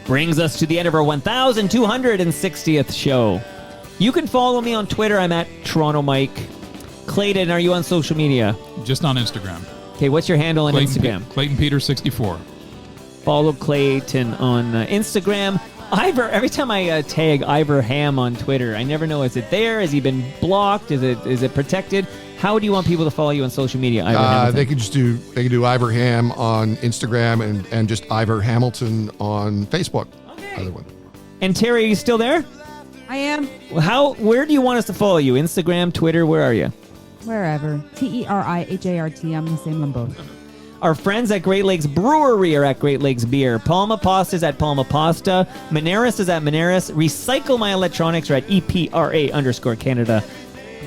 brings us to the end of our 1,260th show. You can follow me on Twitter. I'm at Toronto Mike. Clayton, are you on social media? Just on Instagram. Okay, what's your handle on Instagram? Clayton Peter 64. Follow Clayton on Instagram. Ivor, every time I tag Ivar Ham on Twitter, I never know, is it there? Has he been blocked? Is it protected? How do you want people to follow you on social media, Ivar Hamilton? They can do Ivar Ham on Instagram and just Ivar Hamilton on Facebook. Okay. Other one. And Teri, are you still there? I am. Where do you want us to follow you? Instagram, Twitter, where are you? Wherever. TERIHART. I'm the same on both. Our friends at Great Lakes Brewery are at Great Lakes Beer. Palma Pasta is at Palma Pasta. Maneras is at Maneras. Recycle My Electronics are at EPRA_Canada.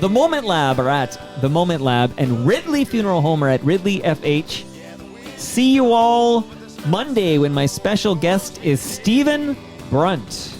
The Moment Lab are at The Moment Lab. And Ridley Funeral Home are at Ridley FH. See you all Monday when my special guest is Stephen Brunt.